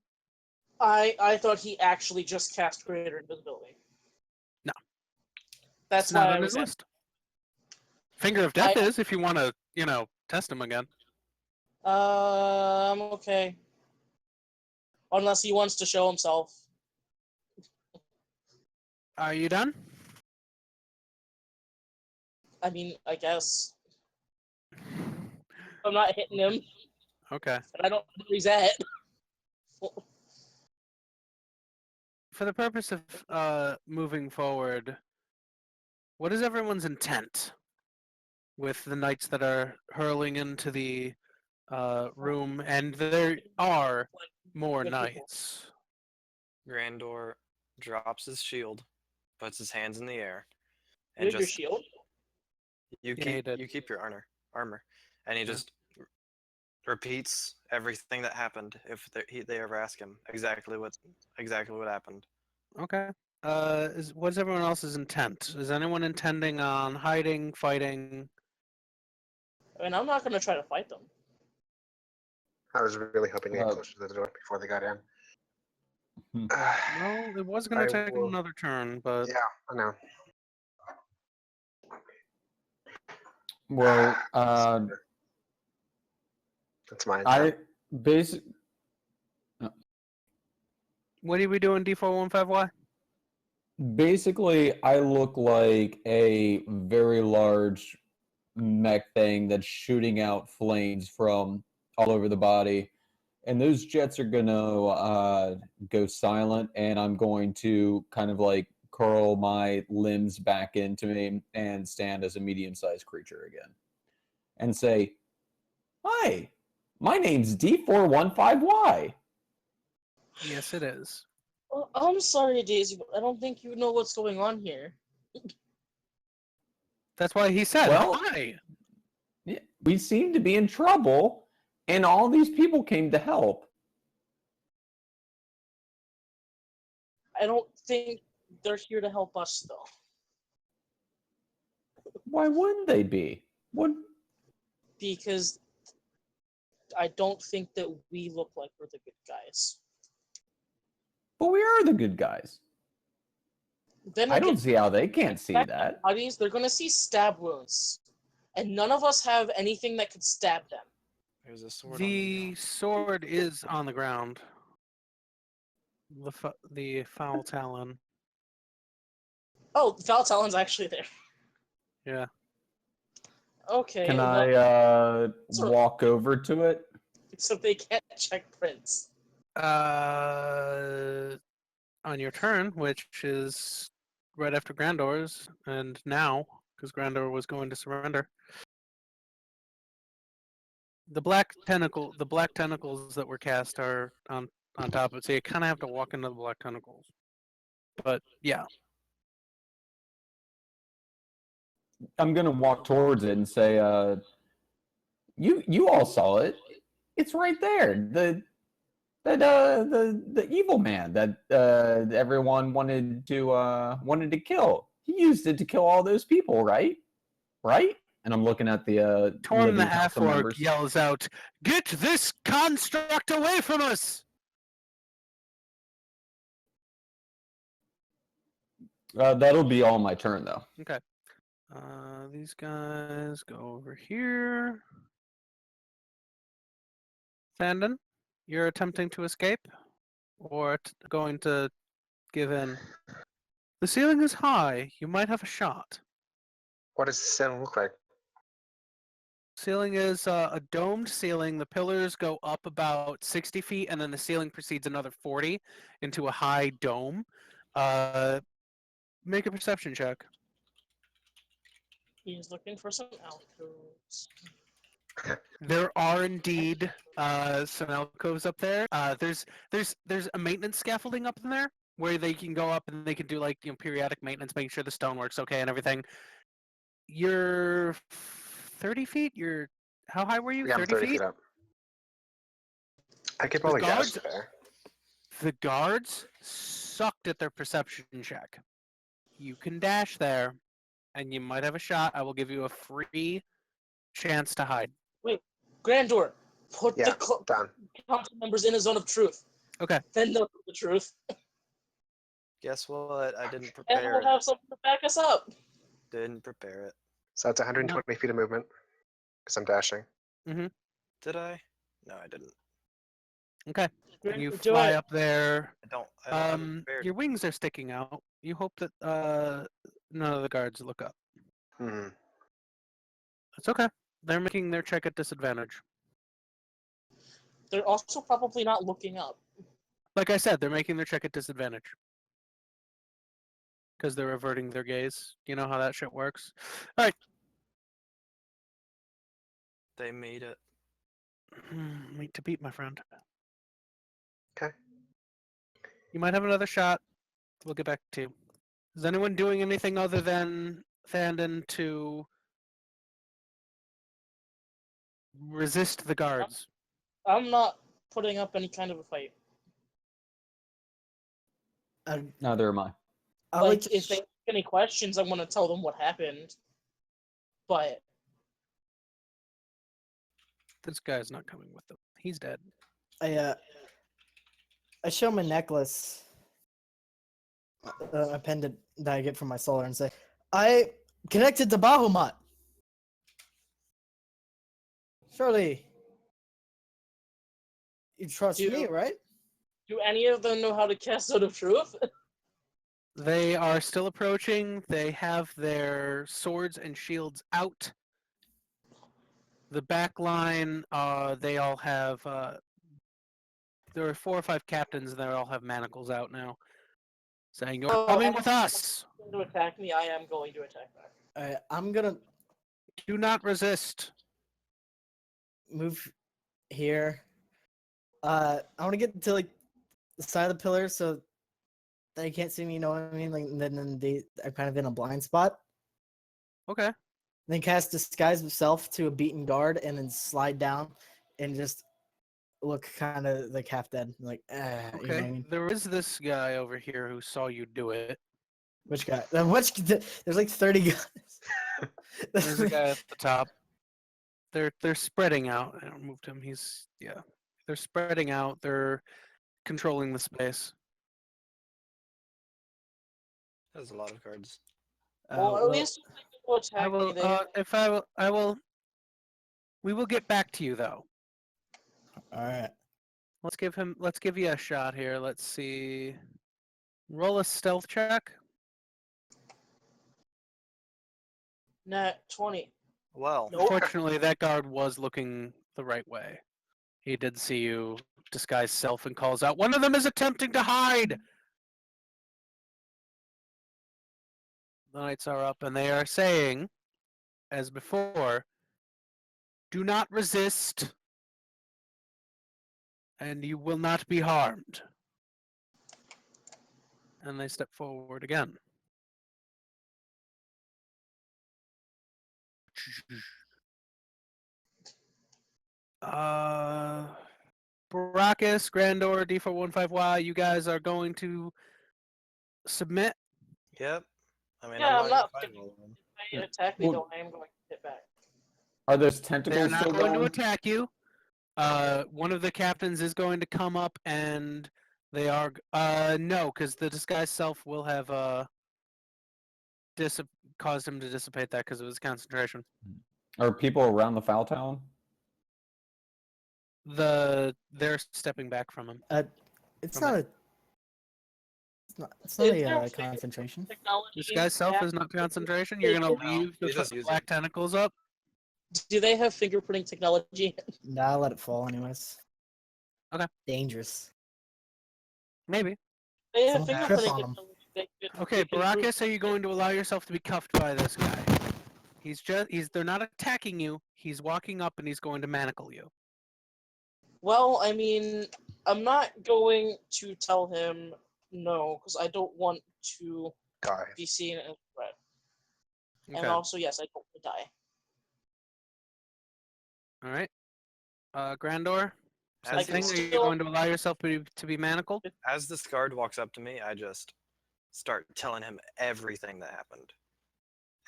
I thought he actually just cast greater invisibility. No. That's It's why not I on was his list. Finger of Death I- is, if you want to, test him again. I'm okay. Unless he wants to show himself. Are you done? I mean, I guess. I'm not hitting him, Okay. and I don't know where he's at. For the purpose of moving forward, what is everyone's intent with the knights that are hurling into the room? And there are more Good people. knights. Grandor drops his shield, puts his hands in the air, You and have your just shield? you Yeah, he keep did. you keep your armor, and he just repeats everything that happened. If they ever ask him exactly what happened. Okay. What's everyone else's intent? Is anyone intending on hiding, fighting? I mean, I'm not going to try to fight them. I was really hoping to get Uh, closer to the door before they got in. Well, it was going I to take him will- another turn, but Yeah, I know. Well, That's mine. I basic. what are we doing, D415Y? Basically, I look like a very large mech thing that's shooting out flames from all over the body. And those jets are going to go silent, and I'm going to kind of like curl my limbs back into me and stand as a medium-sized creature again. And say, "Hi, my name's D415Y." Yes, it is. Well, I'm sorry, Daisy, but I don't think you know what's going on here. That's why he said, Well- hi. Yeah, we seem to be in trouble, and all these people came to help. I don't think they're here to help us, though. Why wouldn't they be? What? Because I don't think that we look like we're the good guys. But we are the good guys. Then I don't again, see how they can't see that. bodies, they're gonna see stab wounds. And none of us have anything that could stab them. There's a sword on The ground. sword is on the ground. The foul talon. Oh, Val Talon's actually there. Yeah. Okay, Can well, I walk over to it? so they can't check prints. On your turn, which is right after Grandor's, and now, because Grandor was going to surrender. The black tentacles that were cast are on top of it, so you kind of have to walk into the black tentacles. But yeah, I'm gonna walk towards it and say, "You all saw it. It's right there. The evil man that everyone wanted to kill. He used it to kill all those people, right? Right?" And I'm looking at the Torm living the council half-orc members. yells out, "Get this construct away from us!" That'll be all my turn, though. Okay. These guys go over here. Fandon, you're attempting to escape? Or going to give in? The ceiling is high. You might have a shot. What does the ceiling look like? Ceiling is a domed ceiling. The pillars go up about 60 feet, and then the ceiling proceeds another 40 into a high dome. Make a perception check. He's looking for some alcoves. There are indeed some alcoves up there. There's a maintenance scaffolding up in there where they can go up and they can do like periodic maintenance, making sure the stone works okay and everything. You're 30 feet. How high were you? Yeah, I'm 30 feet up. I could probably guess guards- there. The guards sucked at their perception check. You can dash there, and you might have a shot. I will give you a free chance to hide. Grandor, put Yeah, the done. council members in a zone of truth. Okay. Then they'll know the truth. Guess what? I didn't And prepare we'll it. have something to back us up. Didn't prepare it. So that's 120 feet of movement because I'm dashing. Did I? No, I didn't. Okay. You Grandor, do fly it. up there. I don't have it prepared. Your wings are sticking out. You hope that none of the guards look up. Hmm. It's okay. They're making their check at disadvantage. They're also probably not looking up. Like I said, they're making their check at disadvantage. Because they're averting their gaze. You know how that shit works. Alright. They made it. Meet to beat, my friend. Okay. You might have another shot. We'll get back to you. Is anyone doing anything other than Thandon to resist the guards? I'm not putting up any kind of a fight. Neither am I. I Like, like if they ask any questions, I'm gonna tell them what happened. But This guy's not coming with them. He's dead. I I show him a necklace, a pendant that I get from my solar, and say, "I connected to Bahamut. Surely, you trust me, right?" Do any of them know how to cast Zone of Truth? They are still approaching. They have their swords and shields out. The back line, they all have. There are 4 or 5 captains, and they all have manacles out now, saying, "You're coming and with us. to attack me, I am going to attack back. I'm gonna Do not resist." move here. I want to get to like the side of the pillar so they can't see me. You know what I mean? Like then I'm kind of in a blind spot. Okay. Then cast disguise self to a beaten guard, and then slide down, and just look kind of like half dead. Like, you know what Okay. I mean? There is this guy over here who saw you do it. Which guy? There's like 30 guys. There's a guy at the top. They're spreading out. I removed him. They're spreading out. They're controlling the space. There's a lot of cards. Well, at least if they go I attack will. me, they If I will. We will get back to you though. all right. Let's give you a shot here. Let's see. Roll a stealth check. Nat 20. Well, Nope. Unfortunately, that guard was looking the right way. He did see you disguise self and calls out, "One of them is attempting to hide!" The knights are up and they are saying, as before, "Do not resist, and you will not be harmed." And they step forward again. Baracus, Grandor, D415Y, you guys are going to submit. yep. I mean, Yeah, I'm I'm not not gonna fight fighting. all of them. If they attack me, Well- though, I am going to hit back. Are those They're tentacles not still going to going? attack you. One of the captains is going to come up, and they are no, because the disguised self will have caused him to dissipate that because of his concentration. Are people around the foul town? They're stepping back from him. It's From not it. a. It's not Is there a a concentration. Technology. Disguised self that- is not concentration. You're gonna No, leave the he's just black using- tentacles up. Do they have fingerprinting technology? Nah, I'll let it fall anyways. Okay. Dangerous. Maybe. They have Someone trip fingerprinting on 'em. technology. They Okay, can prove- Baracus, are you going to allow yourself to be cuffed by this guy? They're not attacking you. He's walking up and he's going to manacle you. Well, I mean, I'm not going to tell him no, because I don't want to Die. be seen as a threat. Okay. And also, yes, I don't want to die. All right. Grandor, As same thing. this, Are you still- going to allow yourself to be manacled? as this guard walks up to me, I just start telling him everything that happened.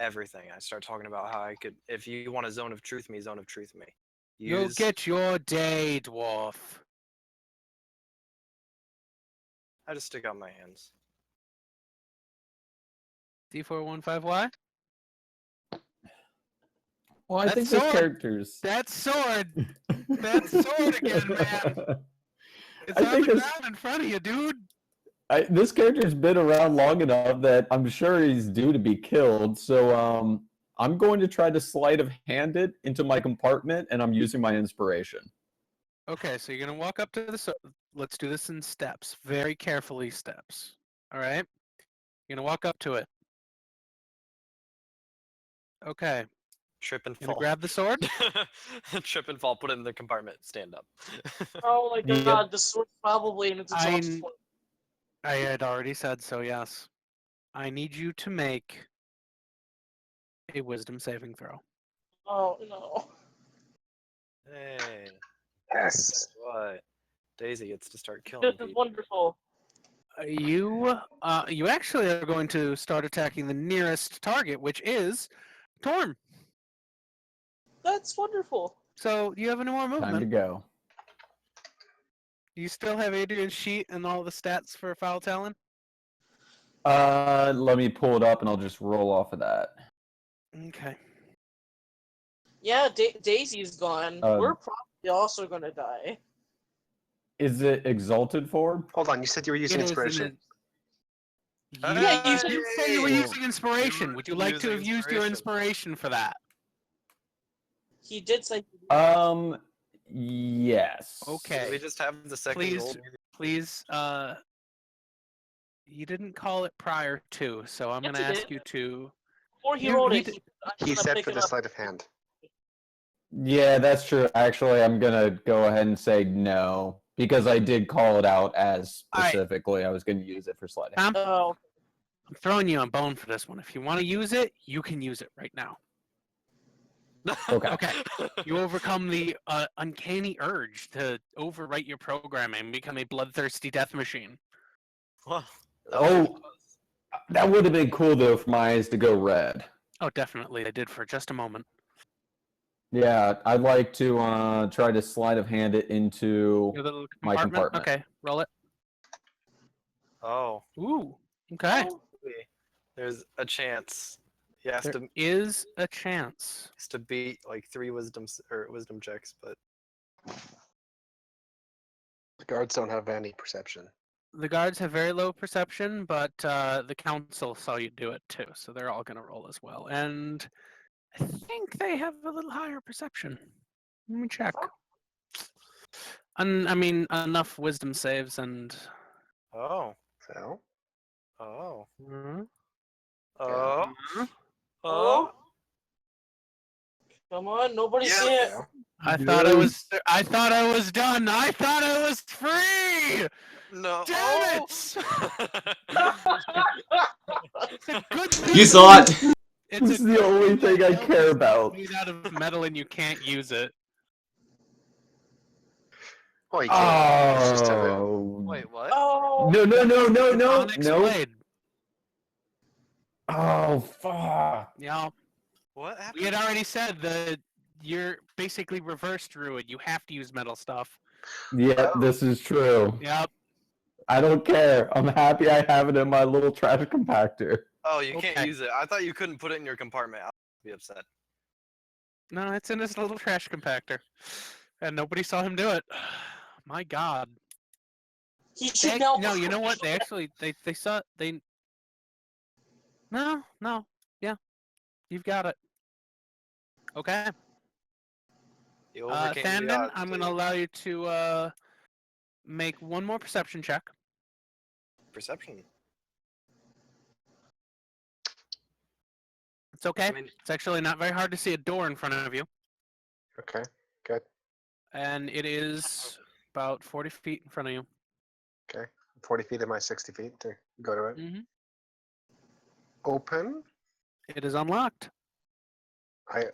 Everything. I start talking about how I could, if you want a zone of truth me, zone of truth me. You'll get your day, dwarf. I just stick out my hands. D415Y. Well, I That think this sword- character's. That sword. That sword again, man. It's I on think the this- ground in front of you, dude. This character's been around long enough that I'm sure he's due to be killed. So I'm going to try to sleight of hand it into my compartment, and I'm using my inspiration. Okay, so you're gonna walk up to the. Let's do this in steps, very carefully steps. All right. You're gonna walk up to it. Okay. Trip and You're gonna fall. grab the sword. Trip and fall, put it in the compartment, stand up. Oh my Yep. god, the sword probably in its I exhaust kn- form. I had already said so. Yes. I need you to make a wisdom saving throw. Oh no. Hey, Yes. guess what? Daisy gets to start killing This is people. wonderful. You actually are going to start attacking the nearest target, which is Torm. That's wonderful. So you have any more Time to movement. go. Do you still have Adrian's sheet and all the stats for foul talent? Let me pull it up and I'll just roll off of that. Okay. Yeah, Daisy's gone. Um, We're probably also gonna die. Is it exalted form? Hold on, you said you were using It is in inspiration. Yeah, you You said did say you were using inspiration. Would you like to using have used your inspiration for that? He did say. Yes. Okay. Did we just have the second Please, gold? please, you didn't call it prior to, so I'm Yes, gonna he ask did. you to. Before he You- wrote he it, did- I'm He gonna said pick for it the up. sleight of hand. Yeah, that's true. Actually, I'm gonna go ahead and say no because I did call it out as All right. specifically I was gonna use it for sliding. Tom, Oh, I'm throwing you a bone for this one. If you want to use it, you can use it right now. Okay. Okay. You overcome the uncanny urge to overwrite your programming and become a bloodthirsty death machine. Well, Oh, that would have been cool though for my eyes to go red. Oh, definitely. I did for just a moment. Yeah, I'd like to try to sleight of hand it into Your little my compartment. compartment. Okay, roll it. oh, Ooh. Okay. there's a chance. He has There to is a chance. beat like 3 wisdom checks, but The guards don't have any perception. The guards have very low perception, but the council saw you do it too, so they're all going to roll as well. And I think they have a little higher perception. Let me check. I mean, enough wisdom saves and. oh, So, oh, Mhm. oh, Mhm. oh. come on, nobody Yes! see it. yeah. I thought I was. I thought I was done. I thought I was free. No. Damn it! It's a good thing. You saw it. It's This a is the good only thing thing I that care is about. made out of metal and you can't use it. Well, you can't. It's just a. Oh. Wait, what? Oh, No, no, no, no, It's no, Onyx no. Blade. Oh, fuck. Yeah. What happened? We had already said that you're basically reverse druid. You have to use metal stuff. Yeah, Oh. this is true. Yep. I don't care. I'm happy I have it in my little trash compactor. Oh, you can't Okay. use it. I thought you couldn't put it in your compartment. I'll be upset. No, it's in his little trash compactor. And nobody saw him do it. My god. he should know. You know what? They actually they saw they No, yeah. You've got it. Okay. You overcame the Thandon, odds. I'm gonna dude. allow you to make one more perception check. Perception. It's okay. I mean, It's actually not very hard to see a door in front of you. Okay, good. And it is about 40 feet in front of you. 40 feet of my 60 feet to go to it. Mm-hmm. Open. It is unlocked. I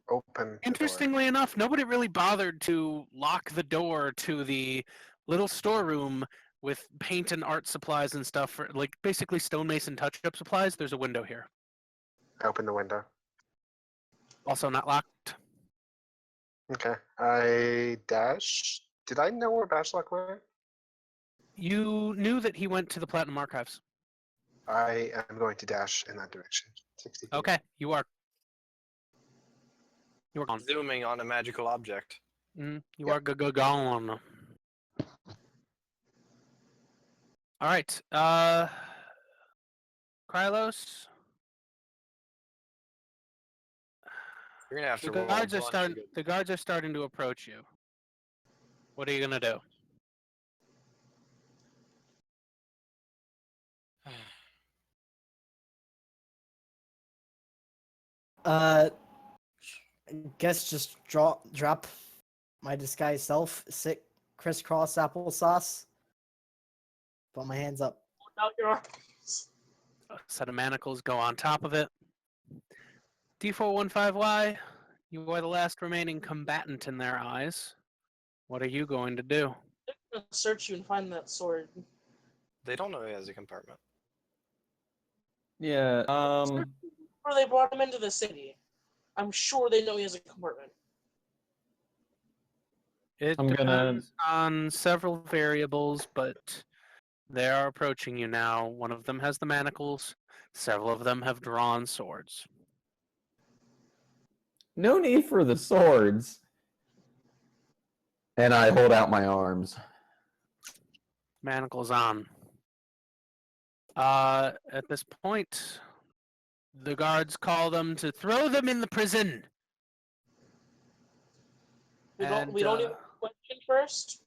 open. The door. Interestingly enough, nobody really bothered to lock the door to the little storeroom with paint and art supplies and stuff for like basically stonemason touch-up supplies. There's a window here. I open the window. Also not locked. Okay. I dash. Did I know where Bashlock went? You knew that he went to the Platinum Archives. I am going to dash in that direction. 60 feet. Okay, you are. You are gone. zooming on a magical object. You Yep. are gone. All right. Krylos. You're gonna have to The roll. guards a are bunch starting. to get- The guards are starting to approach you. What are you gonna do? I guess just drop my disguised self, sit crisscross applesauce. Put my hands up. Out your arms. A set of manacles go on top of it. D415Y, you are the last remaining combatant in their eyes. What are you going to do? I'm gonna search you and find that sword. They don't know he has a compartment. Yeah, Or they brought him into the city. I'm sure they know he has a compartment. It I'm gonna- depends on several variables, but they are approaching you now. One of them has the manacles. Several of them have drawn swords. No need for the swords. And I hold out my arms. Manacles on. At this point, the guards call them to throw them in the prison. We don't And, even question first.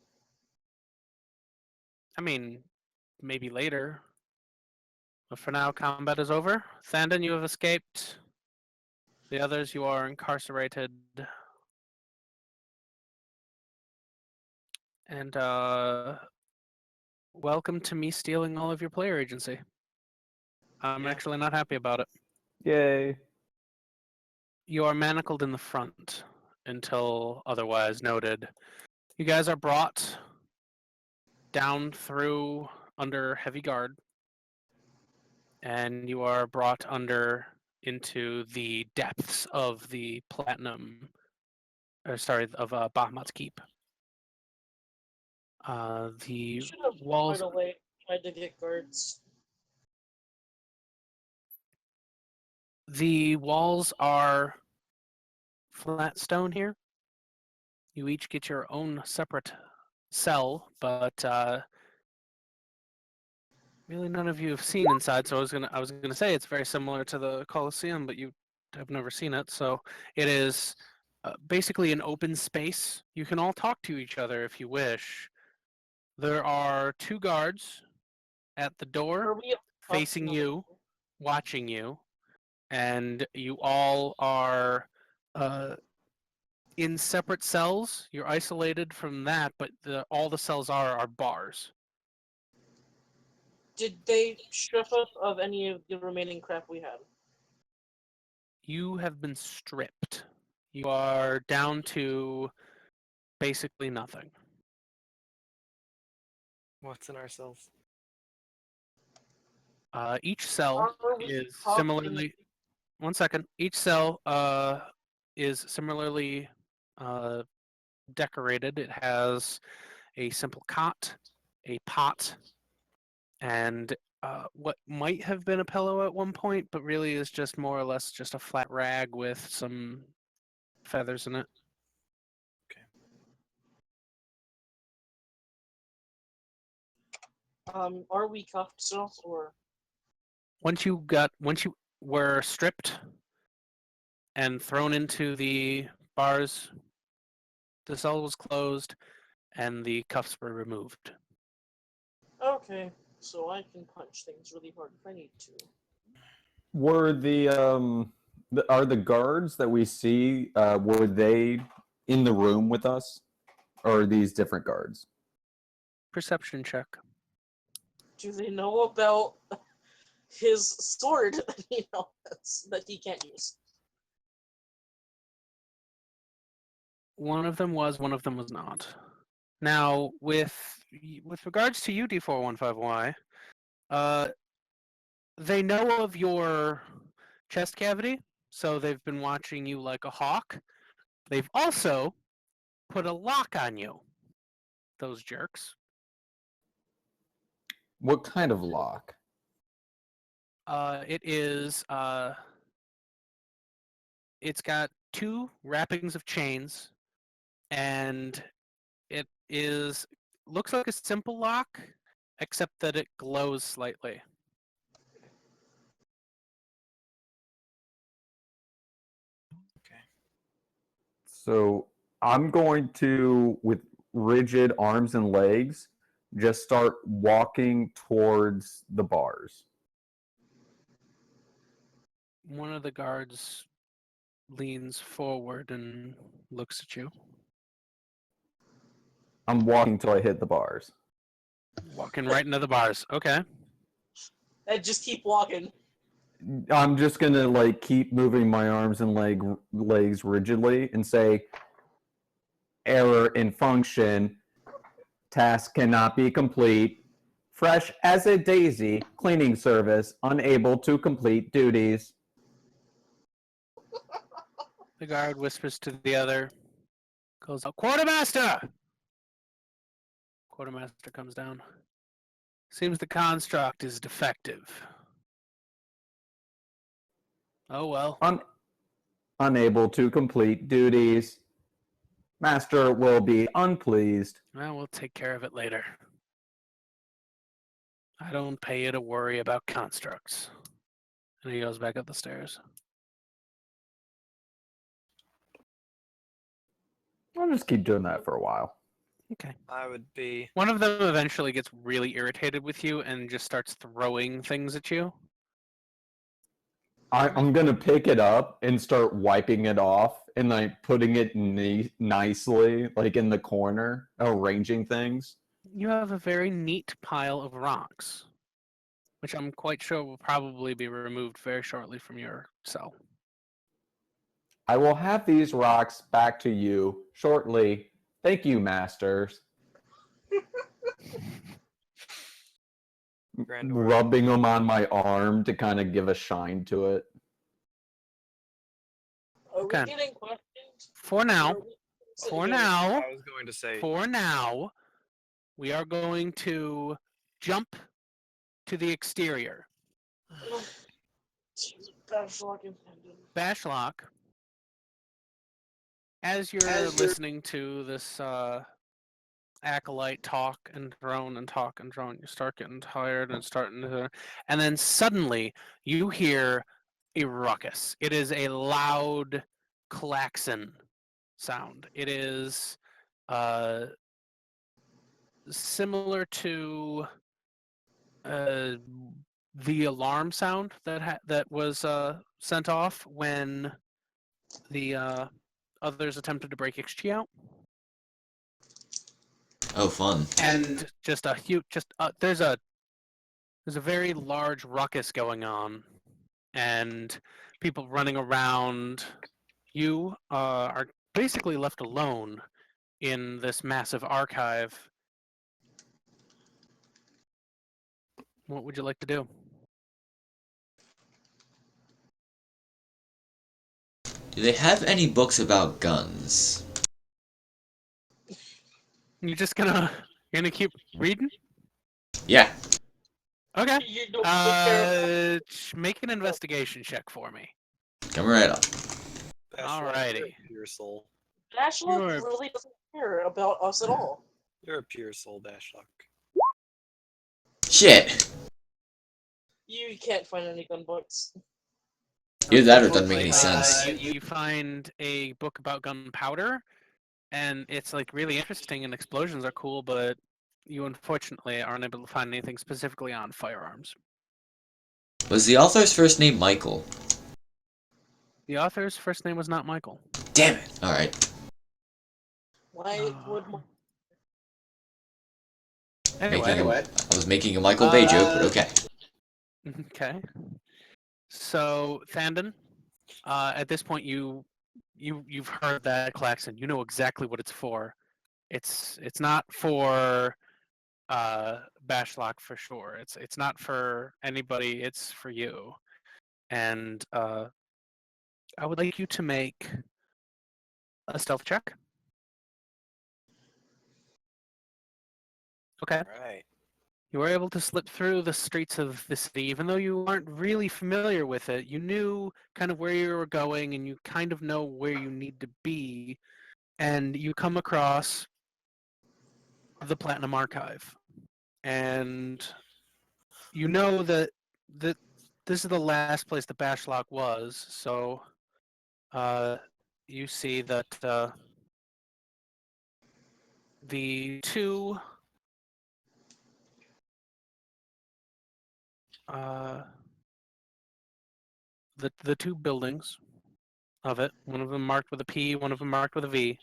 I mean, maybe later. But for now, combat is over. Thandon, you have escaped. The others, you are incarcerated. And welcome to me stealing all of your player agency. I'm Yeah. actually not happy about it. Yay. You are manacled in the front until otherwise noted. You guys are brought down through under heavy guard, and you are brought under into the depths of the platinum, or sorry, of Bahamut's Keep. You The should have walls. right away tried to get guards. The walls are flat stone here. You each get your own separate cell, but really none of you have seen inside. So I was gonna say it's very similar to the Colosseum, but you have never seen it. So it is basically an open space. You can all talk to each other if you wish. There are 2 guards at the door Are we facing talking you, watching you, and you all are in separate cells. You're isolated from that, but all the cells are bars. Did they strip us of any of the remaining crap we had? You have been stripped. You are down to basically nothing. What's in our cells? Each cell Are we is talking- similarly. One second. Each cell is similarly decorated. It has a simple cot, a pot, and what might have been a pillow at one point, but really is just more or less just a flat rag with some feathers in it. Are we cuffed still, or Once you were stripped and thrown into the bars, the cell was closed and the cuffs were removed. okay? So I can punch things really hard if I need to. Were are the guards that we see, were they in the room with us? Or are these different guards? Perception check. Do they know about his sword that he can't use? One of them was, one of them was not. Now, with regards to you, D415Y, they know of your chest cavity, so they've been watching you like a hawk. They've also put a lock on you. Those jerks. What kind of lock? It is. It's got 2 wrappings of chains, and it looks like a simple lock, except that it glows slightly. Okay. So I'm going to, with rigid arms and legs, just start walking towards the bars. One of the guards leans forward and looks at you. I'm walking till I hit the bars. Walking right into the bars. Okay. And just keep walking. I'm just gonna like keep moving my arms and legs rigidly and say, error in function, task cannot be complete, fresh as a daisy, cleaning service, unable to complete duties. The guard whispers to the other, Goes out. Quartermaster! Quartermaster comes down. Seems the construct is defective. Oh well. Unable to complete duties. Master will be unpleased. Well, we'll take care of it later. I don't pay you to worry about constructs. And he goes back up the stairs. I'll just keep doing that for a while. Okay. I would be. One of them eventually gets really irritated with you and just starts throwing things at you. I'm gonna pick it up and start wiping it off and like putting it nicely, like in the corner, arranging things. You have a very neat pile of rocks, which I'm quite sure will probably be removed very shortly from your cell. I will have these rocks back to you shortly. Thank you, masters. Grandor. Rubbing them on my arm to kind of give a shine to it. Are Okay. we getting questions? For now, Or are we sitting for here- now, I was going to say. for now, we are going to jump to the exterior. Jeez, Bashlock and Pendant. Bashlock, as you're listening to this acolyte talk and drone and talk and drone, you start getting tired and starting to, and then suddenly you hear a ruckus. It is a loud klaxon sound. It is similar to the alarm sound that was sent off when the others attempted to break XG out. Oh, fun. And just a huge, there's a very large ruckus going on, and people running around. You are basically left alone in this massive archive. What would you like to do? Do they have any books about guns? You're just you're gonna keep reading? Yeah. Okay. You don't really care. Make an investigation check for me. Come right up. Bashlock, Alrighty. You're a pure soul. Bashlock You're- really doesn't care about us at all. You're a pure soul, Bashlock. Shit. You can't find any gun books. Either that or it doesn't make any Unfortunately, sense. You find a book about gunpowder, and it's like really interesting, and explosions are cool, but you unfortunately aren't able to find anything specifically on firearms. Was the author's first name Michael? The author's first name was not Michael. Damn it. Alright. Why would Anyway. I was making a Michael Bay joke, but okay. Okay. So, Thandon, at this point, you've heard that klaxon. You know exactly what it's for. It's not for Bashlock for sure. It's not for anybody. It's for you. And I would like you to make a stealth check. Okay. Right. You were able to slip through the streets of the city, even though you aren't really familiar with it. You knew kind of where you were going, and you kind of know where you need to be. And you come across the Platinum Archive. And you know that this is the last place the Bashlock was. So you see that the two the two buildings of it, one of them marked with a P, one of them marked with a V.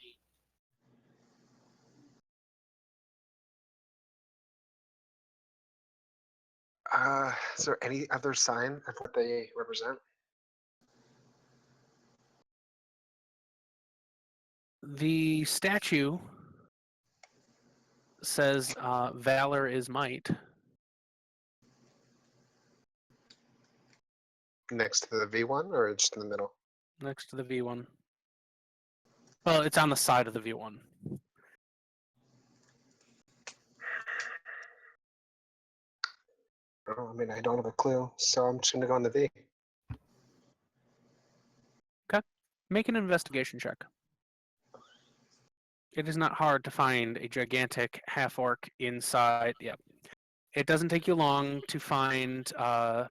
Is there any other sign of what they represent? The statue says valor is might. Next to the V1 or just in the middle? Next to the V one. Well, it's on the side of the V1. Oh, I mean, I don't have a clue, so I'm just gonna go on the V. Make an investigation check. It is not hard to find a gigantic half-orc inside. Yep. It doesn't take you long to find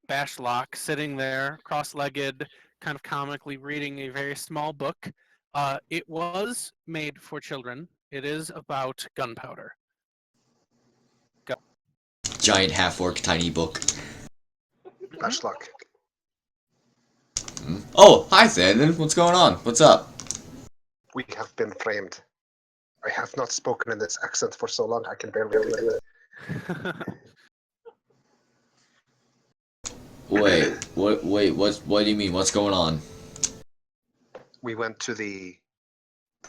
Bashlock sitting there, cross-legged, kind of comically reading a very small book. It was made for children. It is about gunpowder. Giant half-orc, tiny book. Best luck. Oh, hi, Thandon. What's going on? What's up? We have been framed. I have not spoken in this accent for so long, I can barely do it. Wait, what do you mean? What's going on? We went to the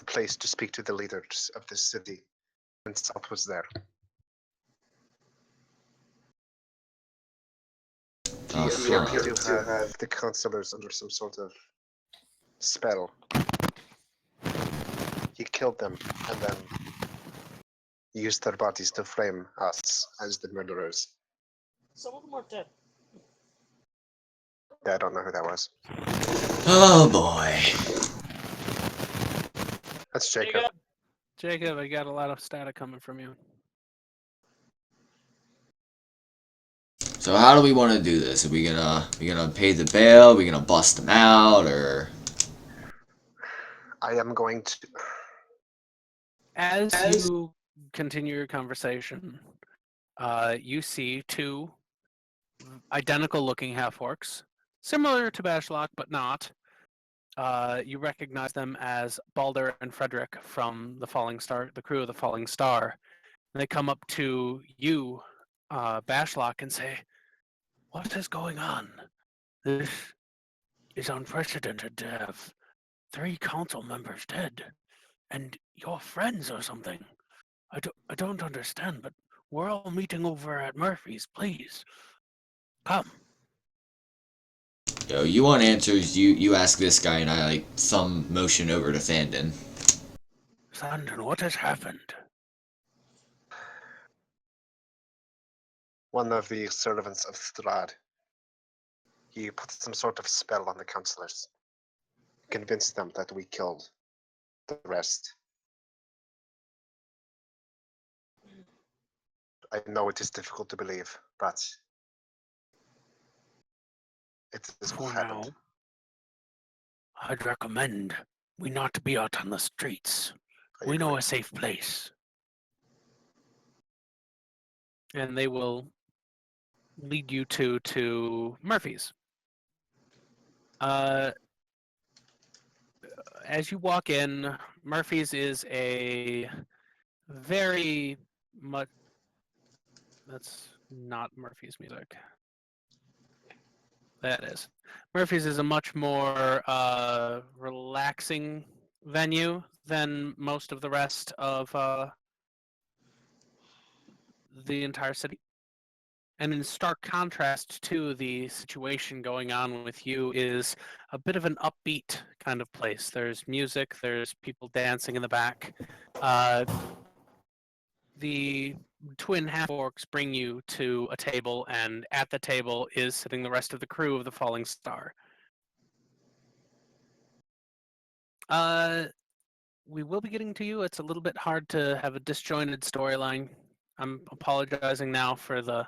place to speak to the leaders of the city, and South was there. He appeared to have the councillors under some sort of spell. He killed them and then used their bodies to frame us as the murderers. Some of them are dead. I don't know who that was. Oh boy. That's Jacob. Jacob, I got a lot of static coming from you. So how do we want to do this? Are we gonna pay the bail? Are we gonna bust them out, or? I am going to. As you continue your conversation, you see two identical-looking half-orcs, similar to Bashlock, but not. You recognize them as Balder and Frederick from the Falling Star, the crew of the Falling Star. And they come up to you, Bashlock, and say, "What is going on? This is unprecedented to have 3 council members dead, and your friends or something. I don't understand, but we're all meeting over at Murphy's. Please, come." Yo, you want answers? You ask this guy, and I like thumb motion over to Thandon. Sandon, what has happened? One of the servants of Strad. He put some sort of spell on the councillors. Convinced them that we killed the rest. I know it is difficult to believe, but it is For what now, happened. I'd recommend we not be out on the streets. I We know agree. a safe place. And they will lead you to Murphy's. As you walk in, Murphy's is a very much. That's not Murphy's music. That is. Murphy's is a much more relaxing venue than most of the rest of the entire city. And in stark contrast to the situation going on with you is a bit of an upbeat kind of place. There's music, there's people dancing in the back. The twin half-orcs bring you to a table, and at the table is sitting the rest of the crew of the Falling Star. We will be getting to you. It's a little bit hard to have a disjointed storyline. I'm apologizing now for the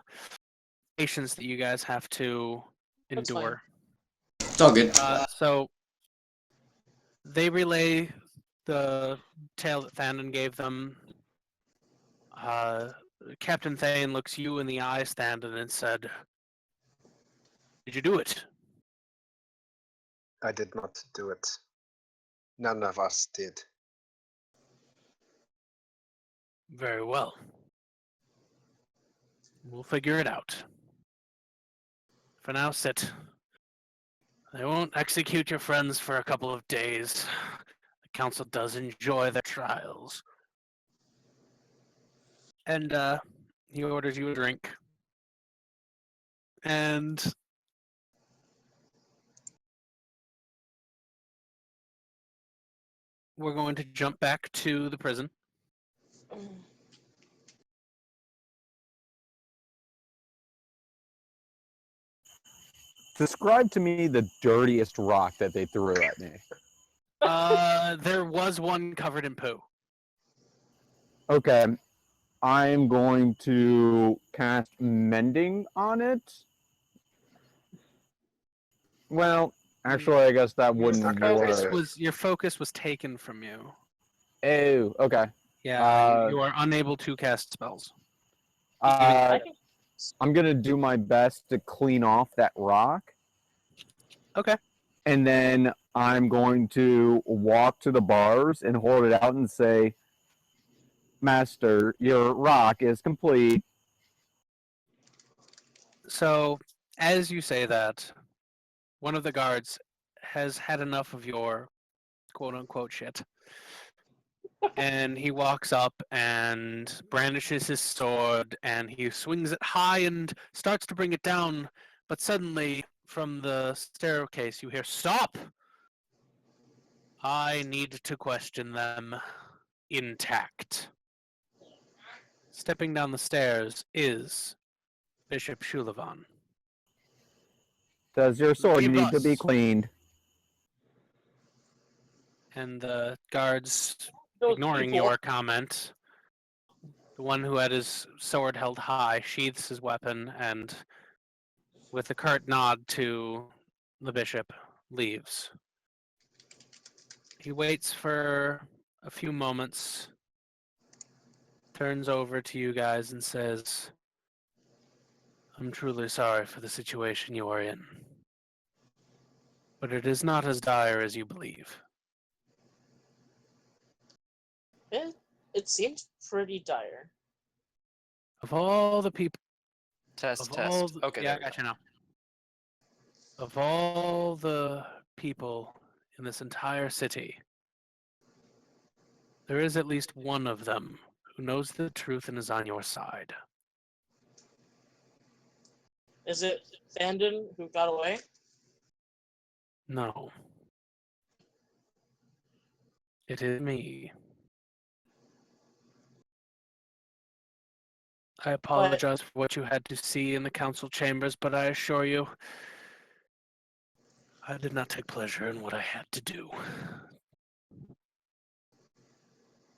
patience that you guys have to That's fine. endure. It's all good. So they relay the tale that Thandon gave them. Captain Thane looks you in the eye, Thandon, and said, "Did you do it?" I did not do it. None of us did. Very well. We'll figure it out. For now, sit. They won't execute your friends for a couple of days. The council does enjoy their trials. And he orders you a drink. And we're going to jump back to the prison. Describe to me the dirtiest rock that they threw at me. There was one covered in poo. Okay. I'm going to cast Mending on it. Well, actually, I guess that wouldn't work. Your focus was taken from you. Oh, okay. Yeah, you are unable to cast spells. I'm gonna do my best to clean off that rock. Okay. And then I'm going to walk to the bars and hold it out and say, Master, your rock is complete. So, as you say that, one of the guards has had enough of your quote-unquote shit. And he walks up and brandishes his sword and he swings it high and starts to bring it down. But suddenly, from the staircase, you hear, "Stop! I need to question them intact." Stepping down the stairs is Bishop Shulavan. Does your sword Leave need to be us. cleaned? And the guards, Those ignoring people. your comment, the one who had his sword held high sheaths his weapon and, with a curt nod to the bishop, leaves. He waits for a few moments, turns over to you guys and says, "I'm truly sorry for the situation you are in, but it is not as dire as you believe." It seems pretty dire. Of all the people, Test, of all, test. Okay, yeah, there I we got go. you now. Of all the people in this entire city, there is at least one of them who knows the truth and is on your side. Is it Fandon who got away? No. It is me. I apologize for what you had to see in the council chambers, but I assure you, I did not take pleasure in what I had to do.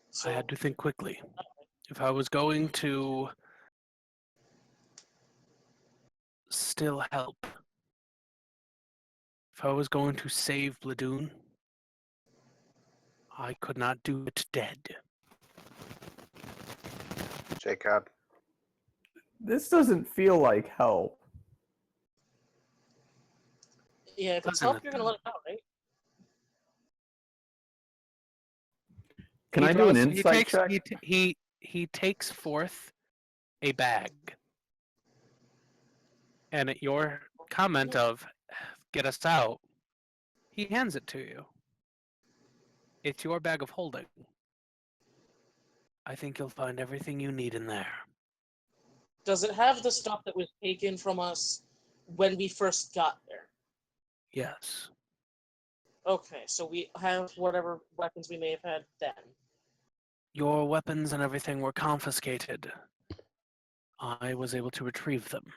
So, I had to think quickly. If I was going to still help, if I was going to save Bladoon, I could not do it dead. Jacob, This doesn't feel like help. yeah, if it's Doesn't help, it you're gonna let it out, right? Can He I do an draws- insight check? He takes forth a bag, and at your comment of "get us out," he hands it to you. It's your bag of holding. I think you'll find everything you need in there. Does it have the stuff that was taken from us when we first got there? Yes. Okay, so we have whatever weapons we may have had then. Your weapons and everything were confiscated. I was able to retrieve them.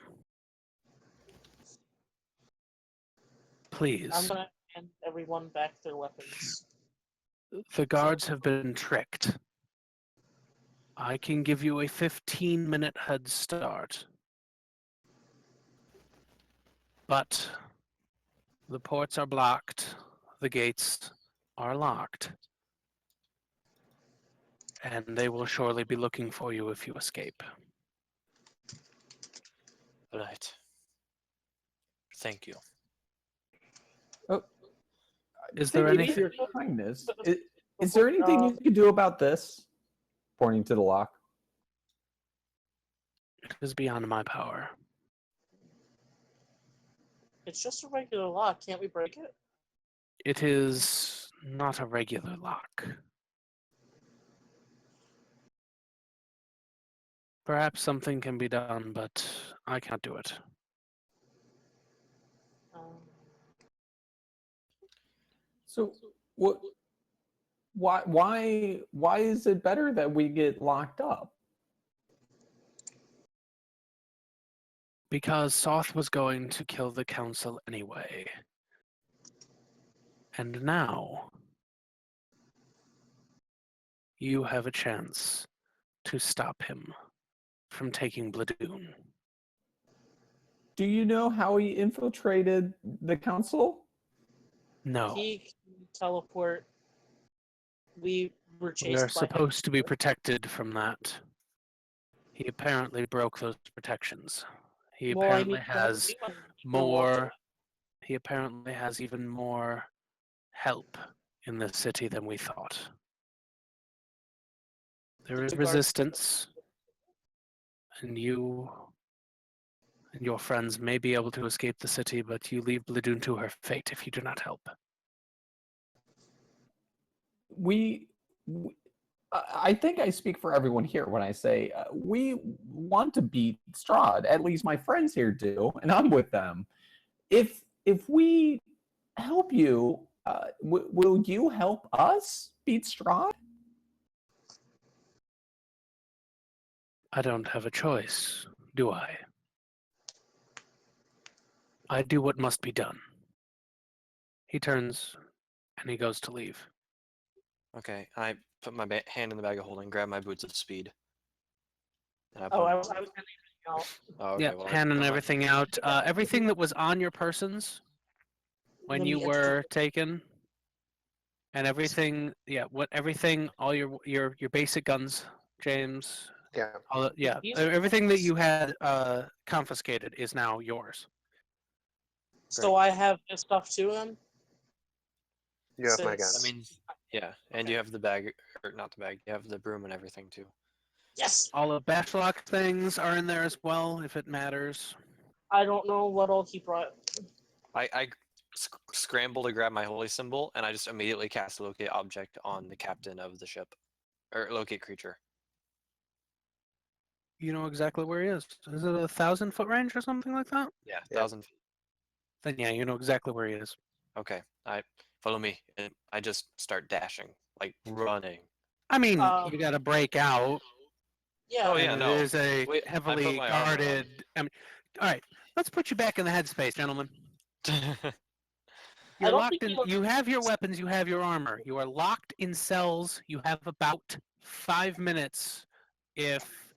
Please. I'm gonna hand everyone back their weapons. The guards have been tricked. I can give you a 15-minute head start. But the ports are blocked, the gates are locked, and they will surely be looking for you if you escape. Right. Thank you. Is there Thank you anything? for your kindness. Is there anything you could do about this? Pointing to the lock. It is beyond my power. It's just a regular lock. Can't we break it? It is not a regular lock. Perhaps something can be done, but I can't do it. Um, So what why is it better that we get locked up? Because Soth was going to kill the council anyway. And now you have a chance to stop him from taking Bladoon. Do you know how he infiltrated the council? No. He can teleport. We were We are chased by him. supposed to be protected from that. He apparently broke those protections. He Well, I apparently mean, has we went more. He apparently has even more help in this city than we thought. There is The guards- resistance, and you and your friends may be able to escape the city, but you leave Bladoon to her fate if you do not help. I think I speak for everyone here when I say we want to beat Strahd. At least my friends here do, and I'm with them. If we help you, will you help us beat Strahd? I don't have a choice, do I? I do what must be done. He turns and he goes to leave. Okay, I put my hand in the bag of holding, grab my boots of speed. And I Oh, put I 'em was on. handing out. Oh, okay, Yeah, well, I handing put my- everything out. Everything that was on your persons when Let you me were taken, and everything. Yeah, everything, all your basic guns, James. Yeah. Everything that you had confiscated is now yours. So I have this stuff to him. You have my Since- That guns. means, yeah, and you have the bag, or not the bag, you have the broom and everything too. Yes. All of Bashlock things are in there as well, if it matters. I don't know what all he brought. I scramble to grab my holy symbol, and I just immediately cast locate object on the captain of the ship, or locate creature. You know exactly where he is. Is it 1,000-foot range or something like that? Yeah, Yeah. 1,000 feet. Then yeah, you know exactly where he is. Okay, I follow me, and I just start dashing, like running. I mean, Um, you got to break out. Yeah. Oh, yeah, and no. It is a Wait, I put heavily my armor on. guarded. I mean, all right. Let's put you back in the headspace, gentlemen. You're don't locked think in. You have your weapons. You have your armor. You are locked in cells. You have about 5 minutes. If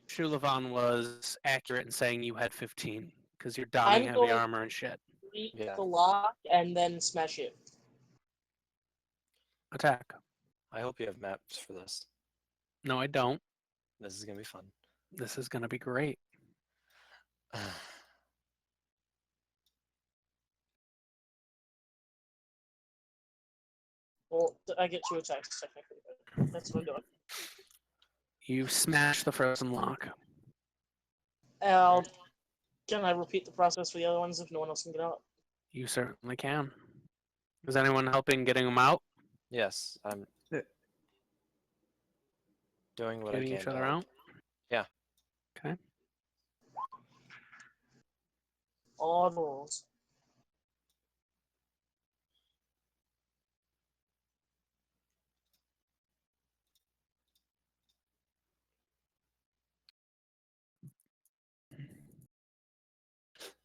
Shulavan was accurate in saying you had 15, because you're donning I'm heavy going- armor and shit. Break Yeah. the lock and then smash it. Attack. I hope you have maps for this. No, I don't. This is gonna be fun. This is gonna be great. Well, I get 2 attacks technically, but that's what I'm doing. You smash the frozen lock. Can I repeat the process for the other ones if no one else can get out? You certainly can. Is anyone helping getting them out? Yes, I'm Yeah. doing what Getting I each can to other help. out? Yeah. Okay. All the rolls.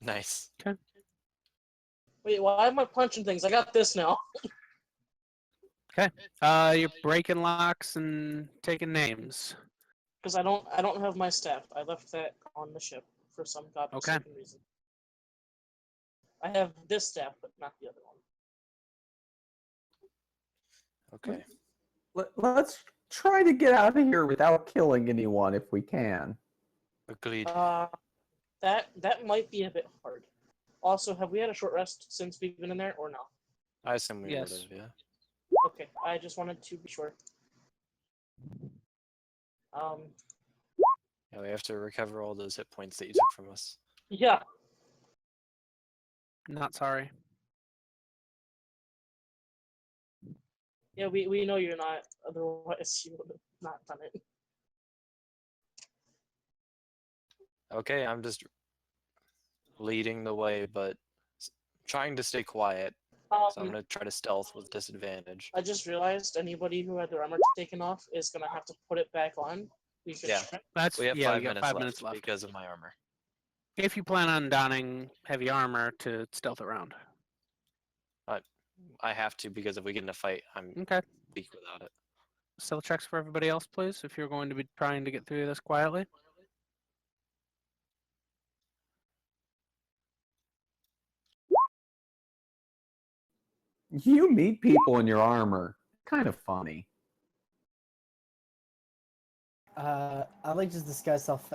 Nice. Wait, why am I punching things? I got this now. You're breaking locks and taking names. Because I don't have my staff. I left that on the ship for some godforsaken reason. I have this staff, but not the other one. Okay. Let's try to get out of here without killing anyone if we can. Agreed. That might be a bit hard. Also, have we had a short rest since we've been in there, or no? I assume we Yes. would have, yeah. Okay, I just wanted to be sure. Yeah, we have to recover all those hit points that you took from us. Yeah. Not sorry. Yeah, we know you're not. Otherwise, you would have not done it. Okay, I'm just leading the way, but trying to stay quiet. So I'm gonna try to stealth with disadvantage. I just realized anybody who had their armor taken off is gonna have to put it back on. We should Yeah. try. That's We have yeah. 5 You got minutes, 5 minutes left. because of my armor. If you plan on donning heavy armor to stealth around. I have to because if we get in a fight, I'm Okay. weak without it. Stealth checks for everybody else, please. If you're going to be trying to get through this quietly. You meet people in your armor. Kind of funny. I like to disguise myself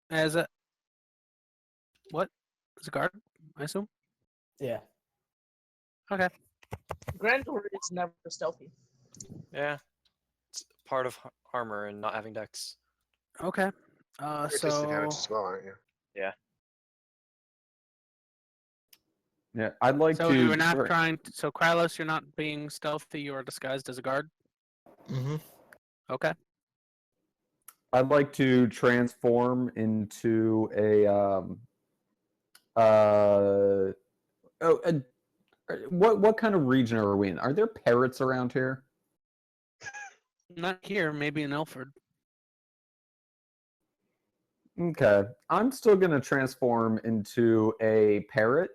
As a what? As a guard, I assume. yeah. Okay. Grandor is never stealthy. Yeah. It's part of armor and not having dex. Okay. You're So disadvantaged as well, aren't you? Yeah, I'd like so to. you're not trying. So Krylos, you're not being stealthy. You are disguised as a guard. Mm-hmm. Okay. I'd like to transform into a what kind of region are we in? Are there parrots around here? Not here. Maybe in Ilford. Okay, I'm still gonna transform into a parrot,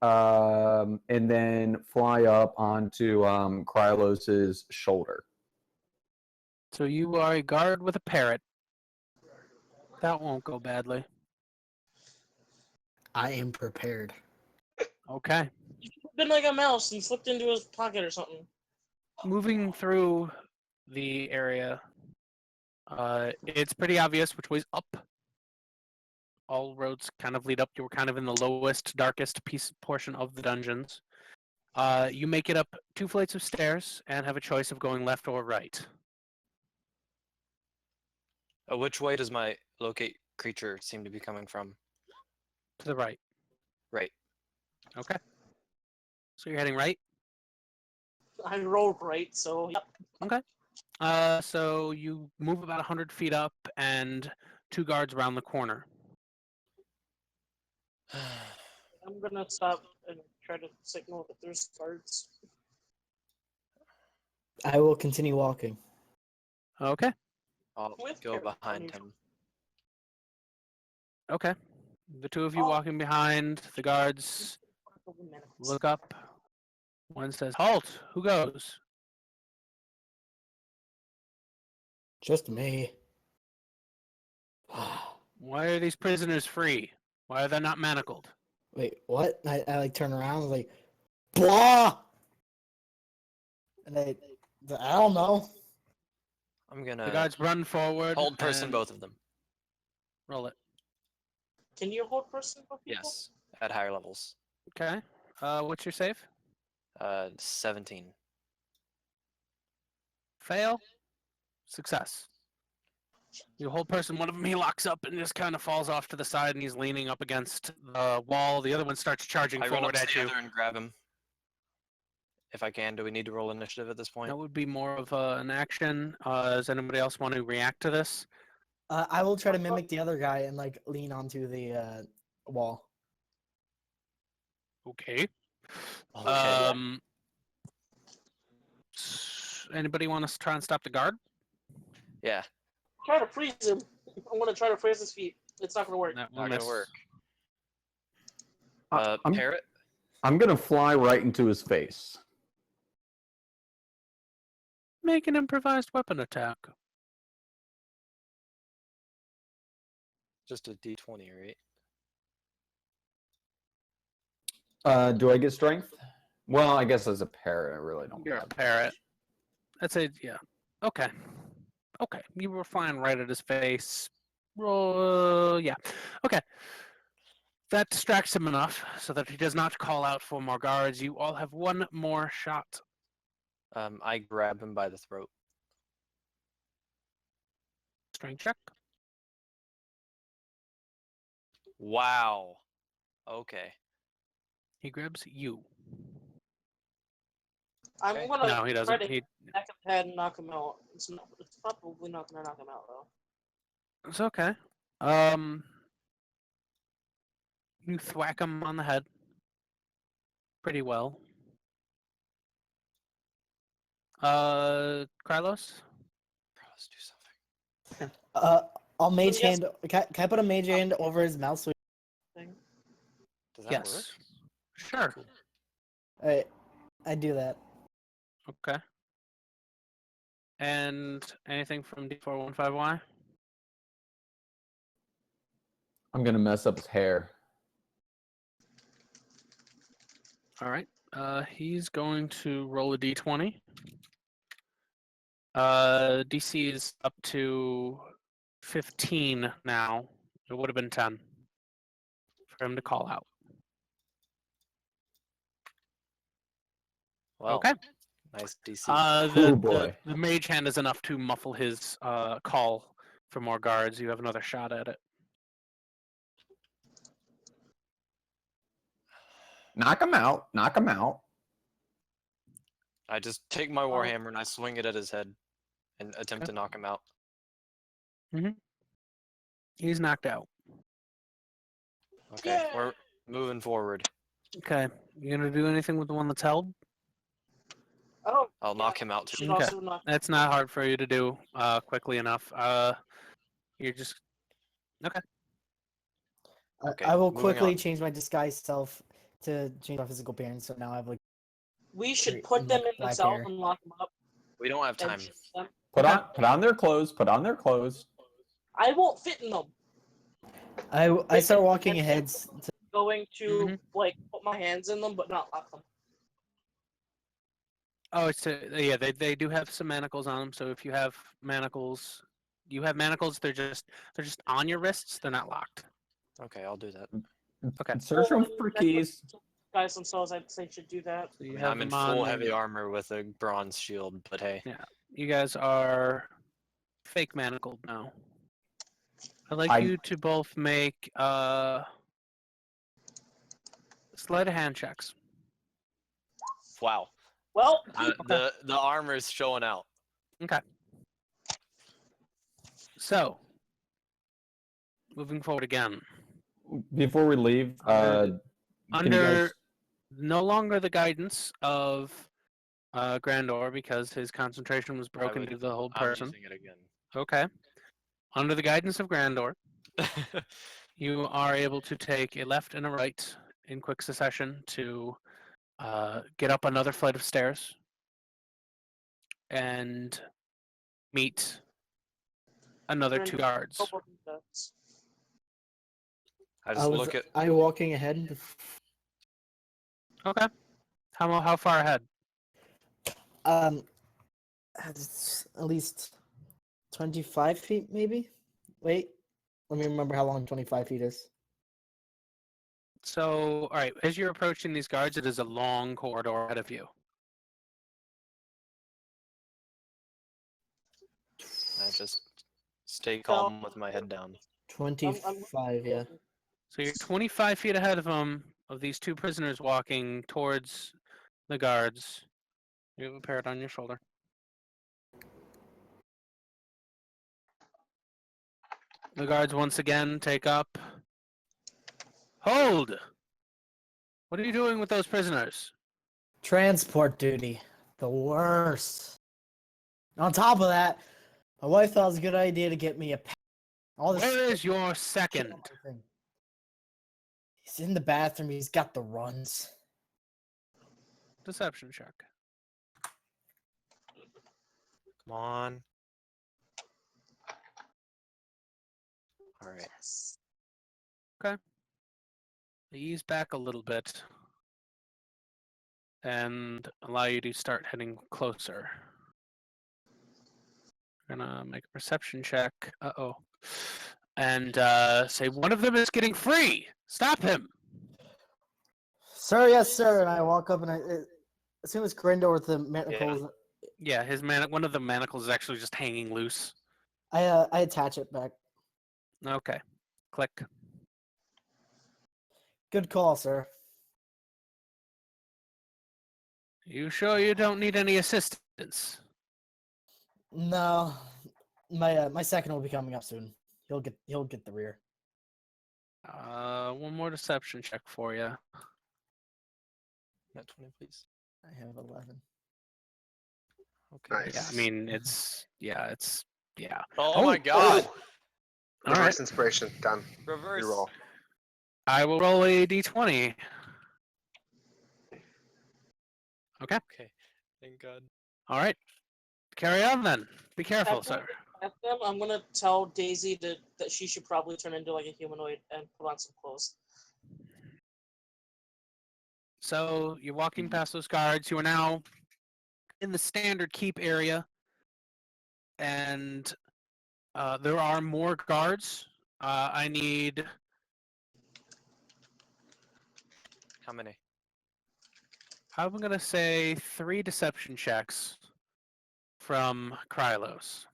and then fly up onto Krylos's shoulder. So you are a guard with a parrot. That won't go badly. I am prepared. Okay. You've been like a mouse and slipped into his pocket or something. Moving through the area, it's pretty obvious which way's up. All roads kind of lead up. You were kind of in the lowest, darkest portion of the dungeons. You make it up 2 flights of stairs and have a choice of going left or right. Which way does my locate creature seem to be coming from? To the right. Right. Okay. So you're heading right? I rolled right, so yep. Okay. So you move about 100 feet up and 2 guards around the corner. I'm gonna stop and try to signal that there's guards. I will continue walking. Okay. I'll With go parrot behind unusual. him. Okay. The 2 of you Oh. walking behind, the guards look up. One says, "Halt! Who goes?" Just me. Why are these prisoners free? Why are they not manacled? Wait, what? I like turn around and like, blah. And I don't know. I'm The gonna guards run forward. hold person and both of them. Roll it. Can you hold person for people? Yes, at higher levels. Okay. What's your save? 17. Fail. Success. You hold person, one of them he locks up and just kind of falls off to the side and he's leaning up against the wall. The other one starts charging I run up forward to at the you. other and grab him. If I can, do we need to roll initiative at this point? That would be more of an action. Does anybody else want to react to this? I will try to mimic the other guy and like lean onto the wall. Okay. Okay. Anybody want to try and stop the guard? Yeah, Try to freeze him. I'm gonna try to freeze his feet. It's not gonna work. That will not gonna miss. work. I'm, Parrot? I'm gonna fly right into his face. Make an improvised weapon attack. Just a d20, right? Do I get strength? Well, I guess as a parrot, I really don't. You're a have parrot. I'd say, yeah. Okay. Okay. You were flying right at his face. Roll, yeah. Okay. That distracts him enough so that he does not call out for more guards. You all have 1 more shot. I grab him by the throat. Strength check. Wow. Okay. He grabs you. I'm Okay. gonna No, he try doesn't. to He, back of the head and knock him out. It's probably not gonna knock him out though. it's okay. You thwack him on the head. pretty well. Krylos? Let's do something. I'll mage yes. hand. Can I put a mage hand over his mouth? So Thing. Does that Yes. work? Sure. Cool. I do that. Okay. And anything from D415Y? I'm gonna mess up his hair. All right. He's going to roll a D20. DC is up to 15 now. It would have been 10 for him to call out. Well, Okay. nice DC. Oh, boy. The mage hand is enough to muffle his call for more guards. You have another shot at it. Knock him out. Knock him out. I just take my warhammer and I swing it at his head and attempt Okay. to knock him out. He's knocked out. Okay, we're moving forward. Okay. You gonna do anything with the one that's held? Oh, I'll knock him out too. should Okay. also knock. That's not hard for you to do quickly enough. You're just Okay, I will moving quickly on. change my disguise self to change my physical appearance. So now I have like. We should Great, put and, them like, in black the cell hair. and lock them up. We don't have And time. shoot them. Put Okay. on their clothes. Put on their clothes. I won't fit in them. I start walking ahead. Going to Mhm. like put my hands in them, but not lock them. Oh, yeah. They do have some manacles on them. So if you have manacles, They're just on your wrists. They're not locked. Okay, I'll do that. Okay. Search room Well, for that's what- keys. Guys themselves, I'd say should do that. So I you mean, have I'm in them full on. heavy armor with a bronze shield, but hey. Yeah. You guys are fake manacled now. I'd like you to both make sleight of hand checks. Wow. Well, The armor's showing out. Okay. So, moving forward again. Before we leave, can you Under guys- no longer the guidance of Grandor because his concentration was broken to the whole I'm person. using it again. Okay. Under the guidance of Grandor, you are able to take a left and a right in quick succession to get up another flight of stairs and meet another two guards. I just look at. I walking ahead. Okay. How far ahead? It's at least 25 feet, maybe. Wait, let me remember how long 25 feet is. So, all right, as you're approaching these guards, it is a long corridor ahead of you. I just stay calm with my head down. 25, yeah. So you're 25 feet ahead of them, of these two prisoners walking towards the guards. You have a parrot on your shoulder. The guards once again take up. Hold! What are you doing with those prisoners? Transport duty. The worst. On top of that, my wife thought it was a good idea to get me a pet. All this Where is your second? thing. He's in the bathroom. He's got the runs. Deception check. Come on. All right. Ease back a little bit and allow you to start heading closer. Gonna make a perception check. Uh-oh. And say one of them is getting free. Stop him. Sir, yes, sir. And I walk up and as soon as Grindor with the manacles, Yeah, one of the manacles is actually just hanging loose. I attach it back. Okay. Click. Good call, sir. You sure you don't need any assistance? No, my second will be coming up soon. He'll get the rear. One more deception check for you. Not 20, please. I have 11. Okay. Nice. Yeah, I mean, it's yeah. Oh my god! All Reverse right. inspiration. Done. Reverse. Reroll. I will roll a d20. Okay. Okay. Thank god. All right. Carry on then. Be careful, After sir. at them, I'm gonna tell Daisy that she should probably turn into like a humanoid and put on some clothes. So you're walking past those guards. You are now in the standard keep area, and there are more guards. I need How many? I'm gonna say 3 deception checks from Krylos.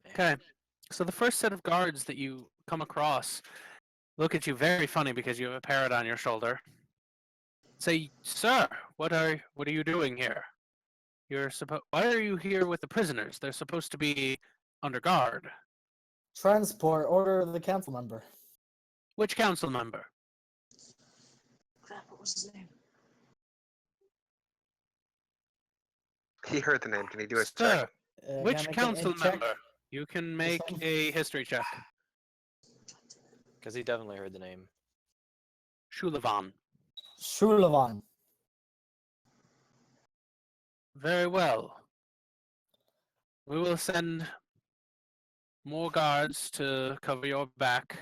Okay. So the first set of guards that you come across look at you very funny because you have a parrot on your shoulder. Say, sir, what are you doing here? Why are you here with the prisoners? They're supposed to be under guard. Transport, order of the council member. Which council member? Crap, what was his name? He heard the name. Can he do a check? Sir, Can I which make an council int check? member? You can make one? a history check. Because he definitely heard the name. Shulavan. Shulavan. Very well. We will send more guards to cover your back.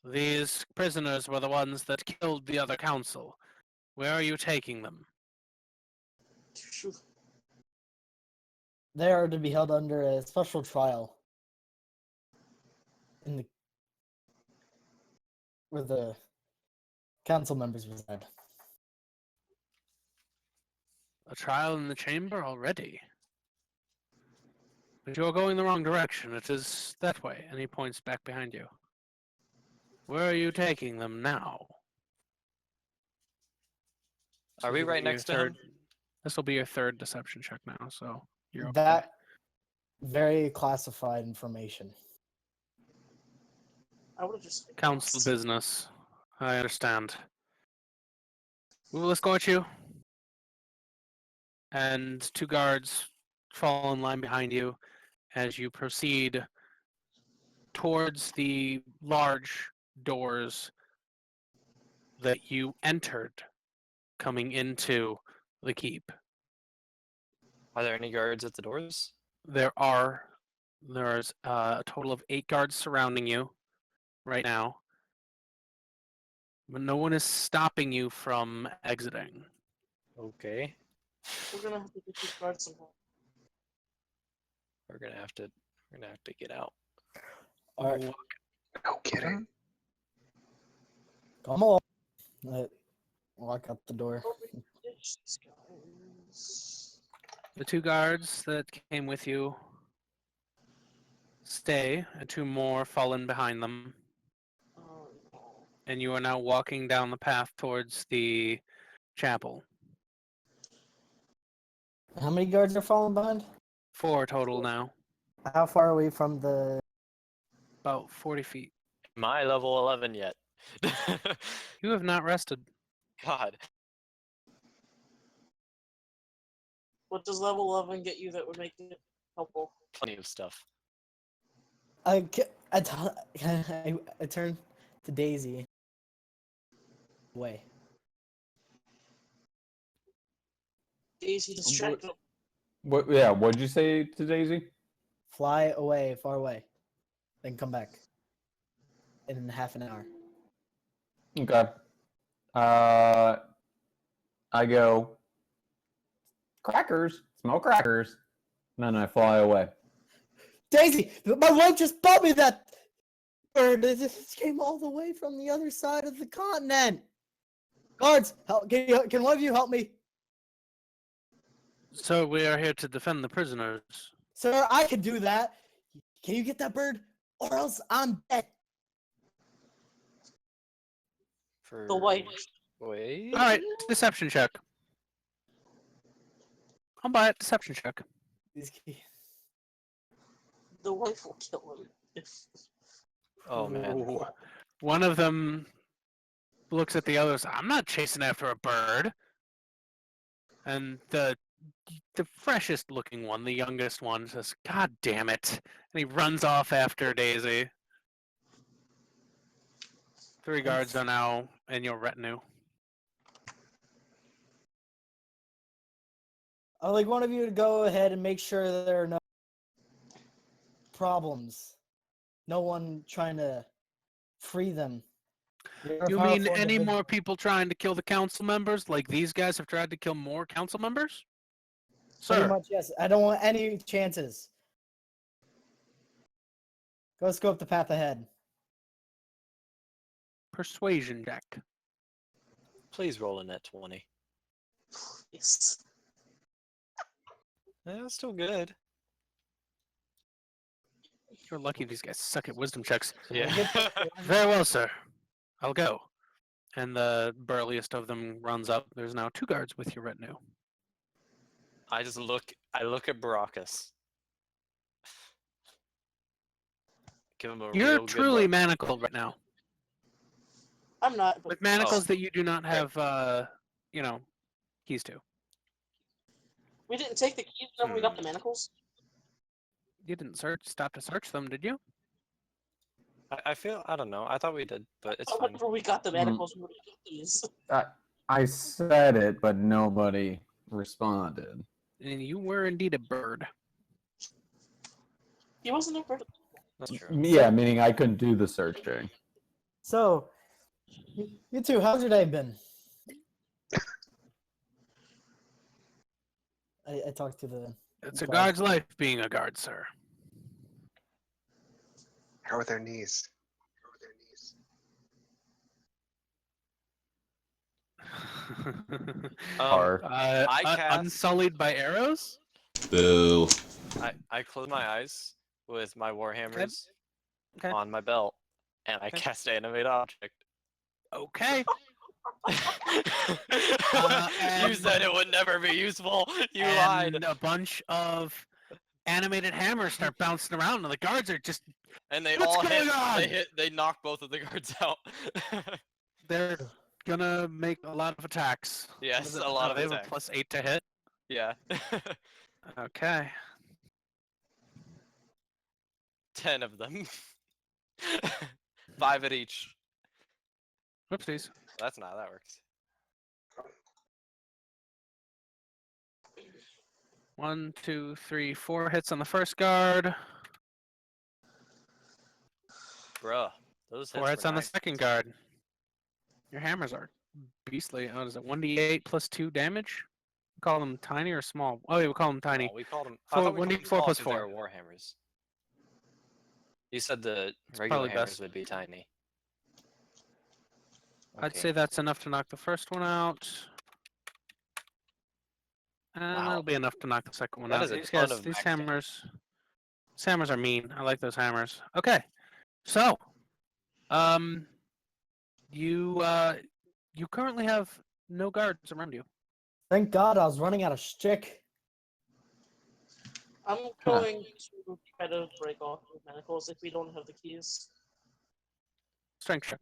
These prisoners were the ones that killed the other council. Where are you taking them? Shoot. They are to be held under a special trial. Where the council members reside. A trial in the chamber already? But you're going the wrong direction. It is that way. And he points back behind you. Where are you taking them now? Are we right next to him? This will be your third deception check now, so you're okay. That very classified information. I would have just Council business. I understand. We will escort you. And 2 guards fall in line behind you as you proceed towards the large doors that you entered coming into the keep. Are there any guards at the doors? There's a total of 8 guards surrounding you right now, but no one is stopping you from exiting. Okay. We're gonna have to get these guards some help. We're gonna have to get out. All right, No kidding. come on. Lock up the door. Ditch these guys. The 2 guards that came with you stay, and 2 more fall in behind them, Oh no. and you are now walking down the path towards the chapel. How many guards are falling behind? 4 total now, How far away from the? about 40 feet. Am I level 11 yet? You have not rested. God. What does level 11 get you that would make it helpful? Plenty of stuff. I turn to Daisy. Way. Daisy distracted. What'd you say to Daisy? Fly away, far away, then come back in half an hour. Okay. I go, crackers, smell crackers. And then I fly away. Daisy, my wife just bought me that bird. It just came all the way from the other side of the continent. Guards, can one of you help me? So we are here to defend the prisoners. Sir, I can do that. Can you get that bird? Or else I'm dead. For The wife. Wait. All right, deception check. I'll buy it. Deception check. The wife will kill him. Oh man. Ooh. One of them looks at the others. I'm not chasing after a bird. And the freshest looking one, the youngest one, says, "God damn it!" And he runs off after Daisy. 3 guards are now in your retinue. I'd like one of you to go ahead and make sure that there are no problems. No one trying to free them. You're a You mean powerful any individual. more people trying to kill the council members? Like these guys have tried to kill more council members? Pretty Sir, much, yes. I don't want any chances. Go scope the path ahead. persuasion check. Please roll a net 20. Yes. That's still good. You're lucky these guys suck at wisdom checks. Yeah. Very well, sir. I'll go. And the burliest of them runs up. There's now 2 guards with your retinue. I look at Baracus. Give him a You're real truly good look. manacled right now. I'm not. But With manacles that you do not have, keys to. we didn't take the keys whenever we got the manacles. You didn't stop to search them, did you? I feel, I don't know. I thought we did, but it's fine. Whenever we got the manacles, we were getting keys. I said it, but nobody responded. And you were indeed a bird. He wasn't a bird. That's true. Yeah, meaning I couldn't do the searching. So, you two, how's your day been? I talked to the. It's a guard's life being a guard, sir. How are their knees? Are Unsullied by arrows? Boo. I close my eyes with my warhammers Okay. on my belt, and I cast animate object. Okay. You and- said it would never be useful. You lied. And a bunch of animated hammers start bouncing around, and the guards are just And they What's all going on? they knock both of the guards out. they're gonna make a lot of attacks. Yes, What is it? a lot of They have a attacks. +8 to hit. Yeah. Okay. 10 of them. 5 at each. Whoopsies. That's not how that works. 1, 2, 3, 4 hits on the first guard. Bruh. Those 4 hits hits were on the nice. second guard. Your hammers are beastly. What is it? 1d8 plus 2 damage? We call them tiny or small? Oh, yeah, we call them tiny. Oh, we called them. Four- I thought we 1d4 called them small plus 'cause they 4. were warhammers. You said the regular probably hammers best. would be tiny. I'd Okay. say that's enough to knock the first one out. And Wow. that'll be enough to knock the second one That out. is a These ton guys, of these max hammers are mean. I like those hammers. Okay. So, you currently have no guards around you. Thank God I was running out of shtick. I'm going to try to break off the manacles if we don't have the keys. Strength check.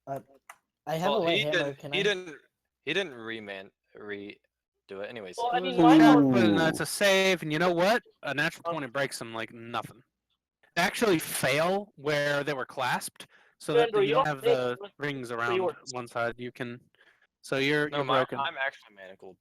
I have a light he hammer. didn't. Can He I? didn't. He didn't redo it. Anyways. Well, I It mean, was a mine check, are- but that's a save, and you know what? A natural 20 breaks them like nothing. They actually fail where they were clasped, so that Andrew, you you don't don't have think the with rings the around yours. one side. You can, so you're No, broken. I'm actually manacled.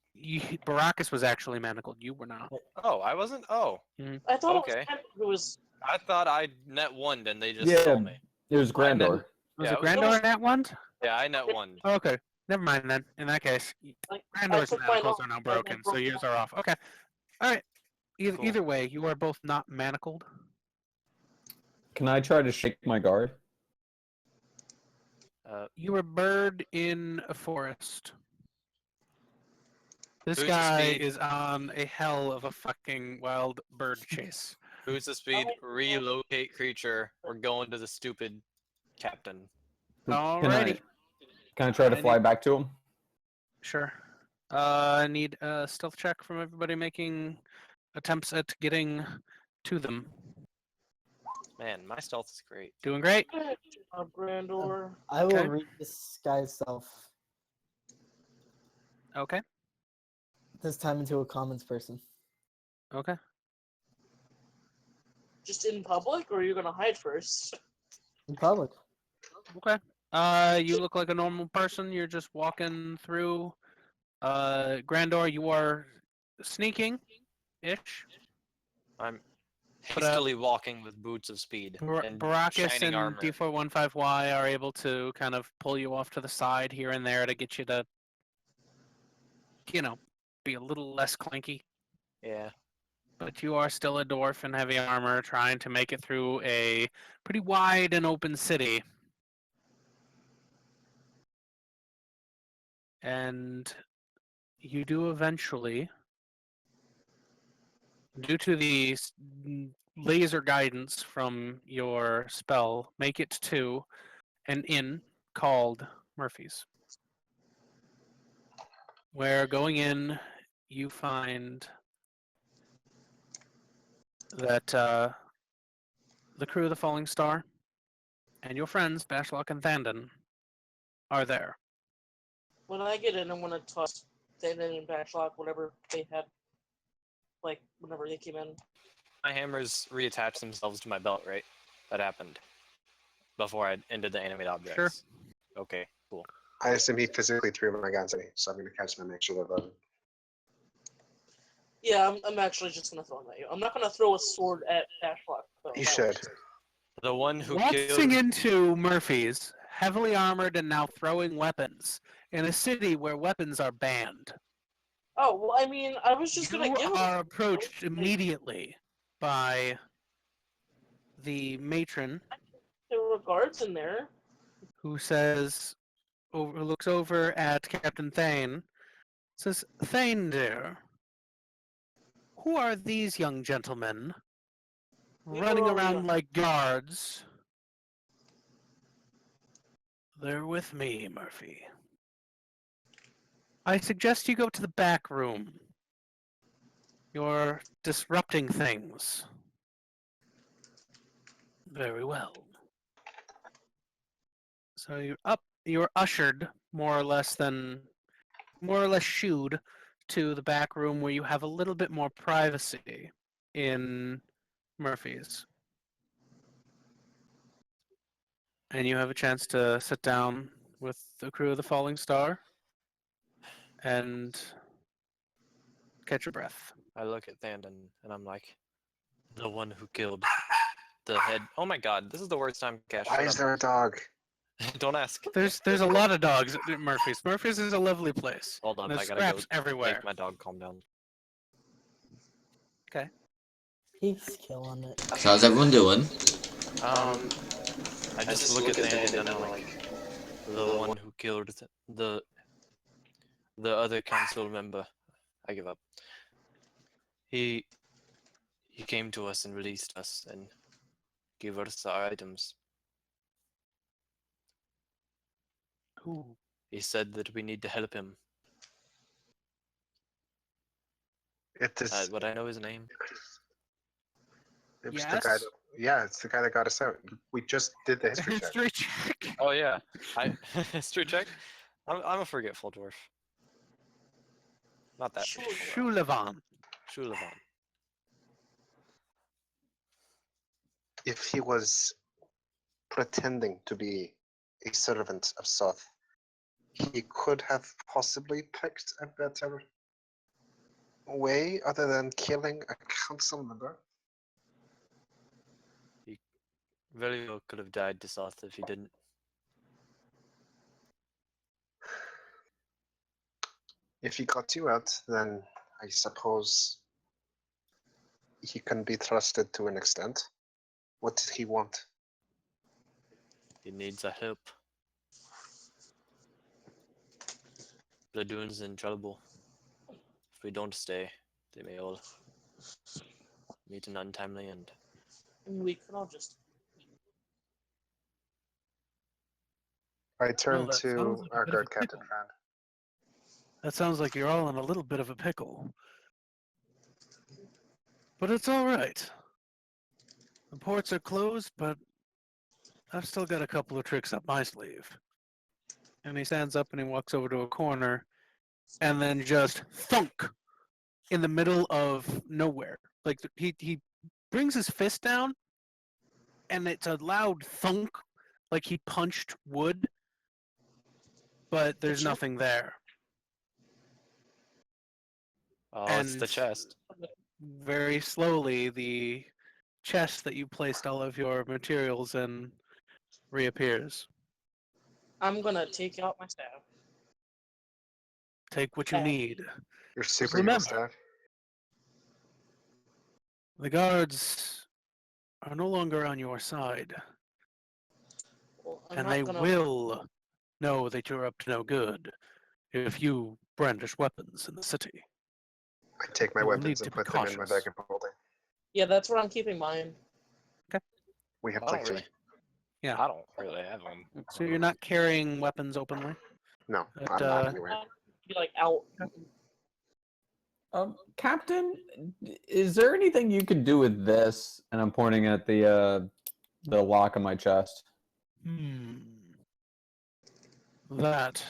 Baracus was actually manacled. You were not. Oh, I wasn't. Oh, I thought Okay. it was Kent who was. I thought I net one, and they just Yeah, saw me. it was Grandor. Was Yeah, it it was- Grandor that one? Yeah, I net one. Oh, okay. Never mind then. In that case, Like, Grandor's took mine manacles off are now and then broken, so broke yours mine. are off. Okay. All right. Cool. Either way, you are both not manacled. Can I try to shake my guard? You were bird in a forest. This Who's the guy speed? is on a hell of a fucking wild bird chase. Who's the speed? Relocate creature. We're going to the stupid captain. Alrighty. Can I try to I fly need- back to him? Sure. I need a stealth check from everybody making attempts at getting to them. Man, my stealth is great. Doing great. Grandor. I will Okay. read this guy's self. Okay. This time into a commons person. Okay. Just in public, or are you gonna hide first? In public. Okay. You look like a normal person. You're just walking through. Grandor, you are sneaking-ish. I'm But, hastily walking with boots of speed and Baracus shining and armor. D415Y are able to kind of pull you off to the side here and there to get you to, be a little less clanky. Yeah. But you are still a dwarf in heavy armor trying to make it through a pretty wide and open city. And you do eventually, due to the laser guidance from your spell, make it to an inn called Murphy's. Where going in, you find that the crew of the Falling Star and your friends, Bashlock and Thandon, are there. When I get in, I'm gonna toss Thandon and Backlock, whatever they had, like, whenever they came in. My hammers reattach themselves to my belt, right? That happened before I ended the animate objects. Sure. Okay, cool. I assume he physically threw my guns at me, so I'm going to catch them and make sure they're loaded. Yeah, I'm actually just gonna throw them at you. I'm not gonna throw a sword at Backlock, though. You should. The one who Waltzing killed... into Murphy's, heavily armored and now throwing weapons, in a city where weapons are banned. Oh, well, I mean, I was just gonna You give are approached immediately by the matron, there were guards in there. who looks over at Captain Thane, says, "Thane, dear, who are these young gentlemen running were around young. like guards?" "They're with me, Murphy. I suggest you go to the back room. You're disrupting things." "Very well." So you're ushered more or less shooed to the back room where you have a little bit more privacy in Murphy's. And you have a chance to sit down with the crew of the Falling Star and catch your breath. I look at Thandon and I'm like, the one who killed the head... Oh my god, this is the worst time, Cash. Why is there a dog? Don't ask. There's a lot of dogs at Murphy's. Murphy's is a lovely place. Hold on, There's I gotta scraps go everywhere. make my dog calm down. Okay. He's killing it. So how's everyone doing? I just look at Thandon and I'm like, the one who killed the other council member. I give up. He came to us and released us and gave us our items. Ooh. He said that we need to help him. It is. Would I know his name? It was the guy Yes? that, yeah, it's the guy that got us out. We just did the history check. History check. Oh yeah, history check. I'm a forgetful dwarf. Not that forgetful. Shulevan. Shulevan. If he was pretending to be a servant of Soth, he could have possibly picked a better way other than killing a council member. He very well could have died to Soth if he didn't. If he got you out, then I suppose he can be trusted to an extent. What did he want? He needs our help. Bladoon's in trouble. If we don't stay, they may all meet an untimely end. We could all just. I turn that to sounds like a our bit of a guard captain pickle. friend. That sounds like you're all in a little bit of a pickle. But it's all right. The ports are closed, but I've still got a couple of tricks up my sleeve. And he stands up and he walks over to a corner, and then just thunk in the middle of nowhere. Like he brings his fist down, and it's a loud thunk, like he punched wood, but there's Ka-chunk. nothing there. Oh, it's the And- chest. Very slowly, the chest that you placed all of your materials in reappears. I'm gonna take out my staff. Take what you need. Your superhero remember- staff. The guards are no longer on your side, Well, I'm and not they gonna. will know that you're up to no good if you brandish weapons in the city. I take my You will weapons need and to be put them in my cautious. bag of holding. Yeah, that's where I'm keeping mine. We have I don't plenty. really. Yeah. I don't really have them. So you're not carrying weapons openly? No, But, I'm not anyway. Be like out. Captain, is there anything you could do with this? And I'm pointing at the lock on my chest. That.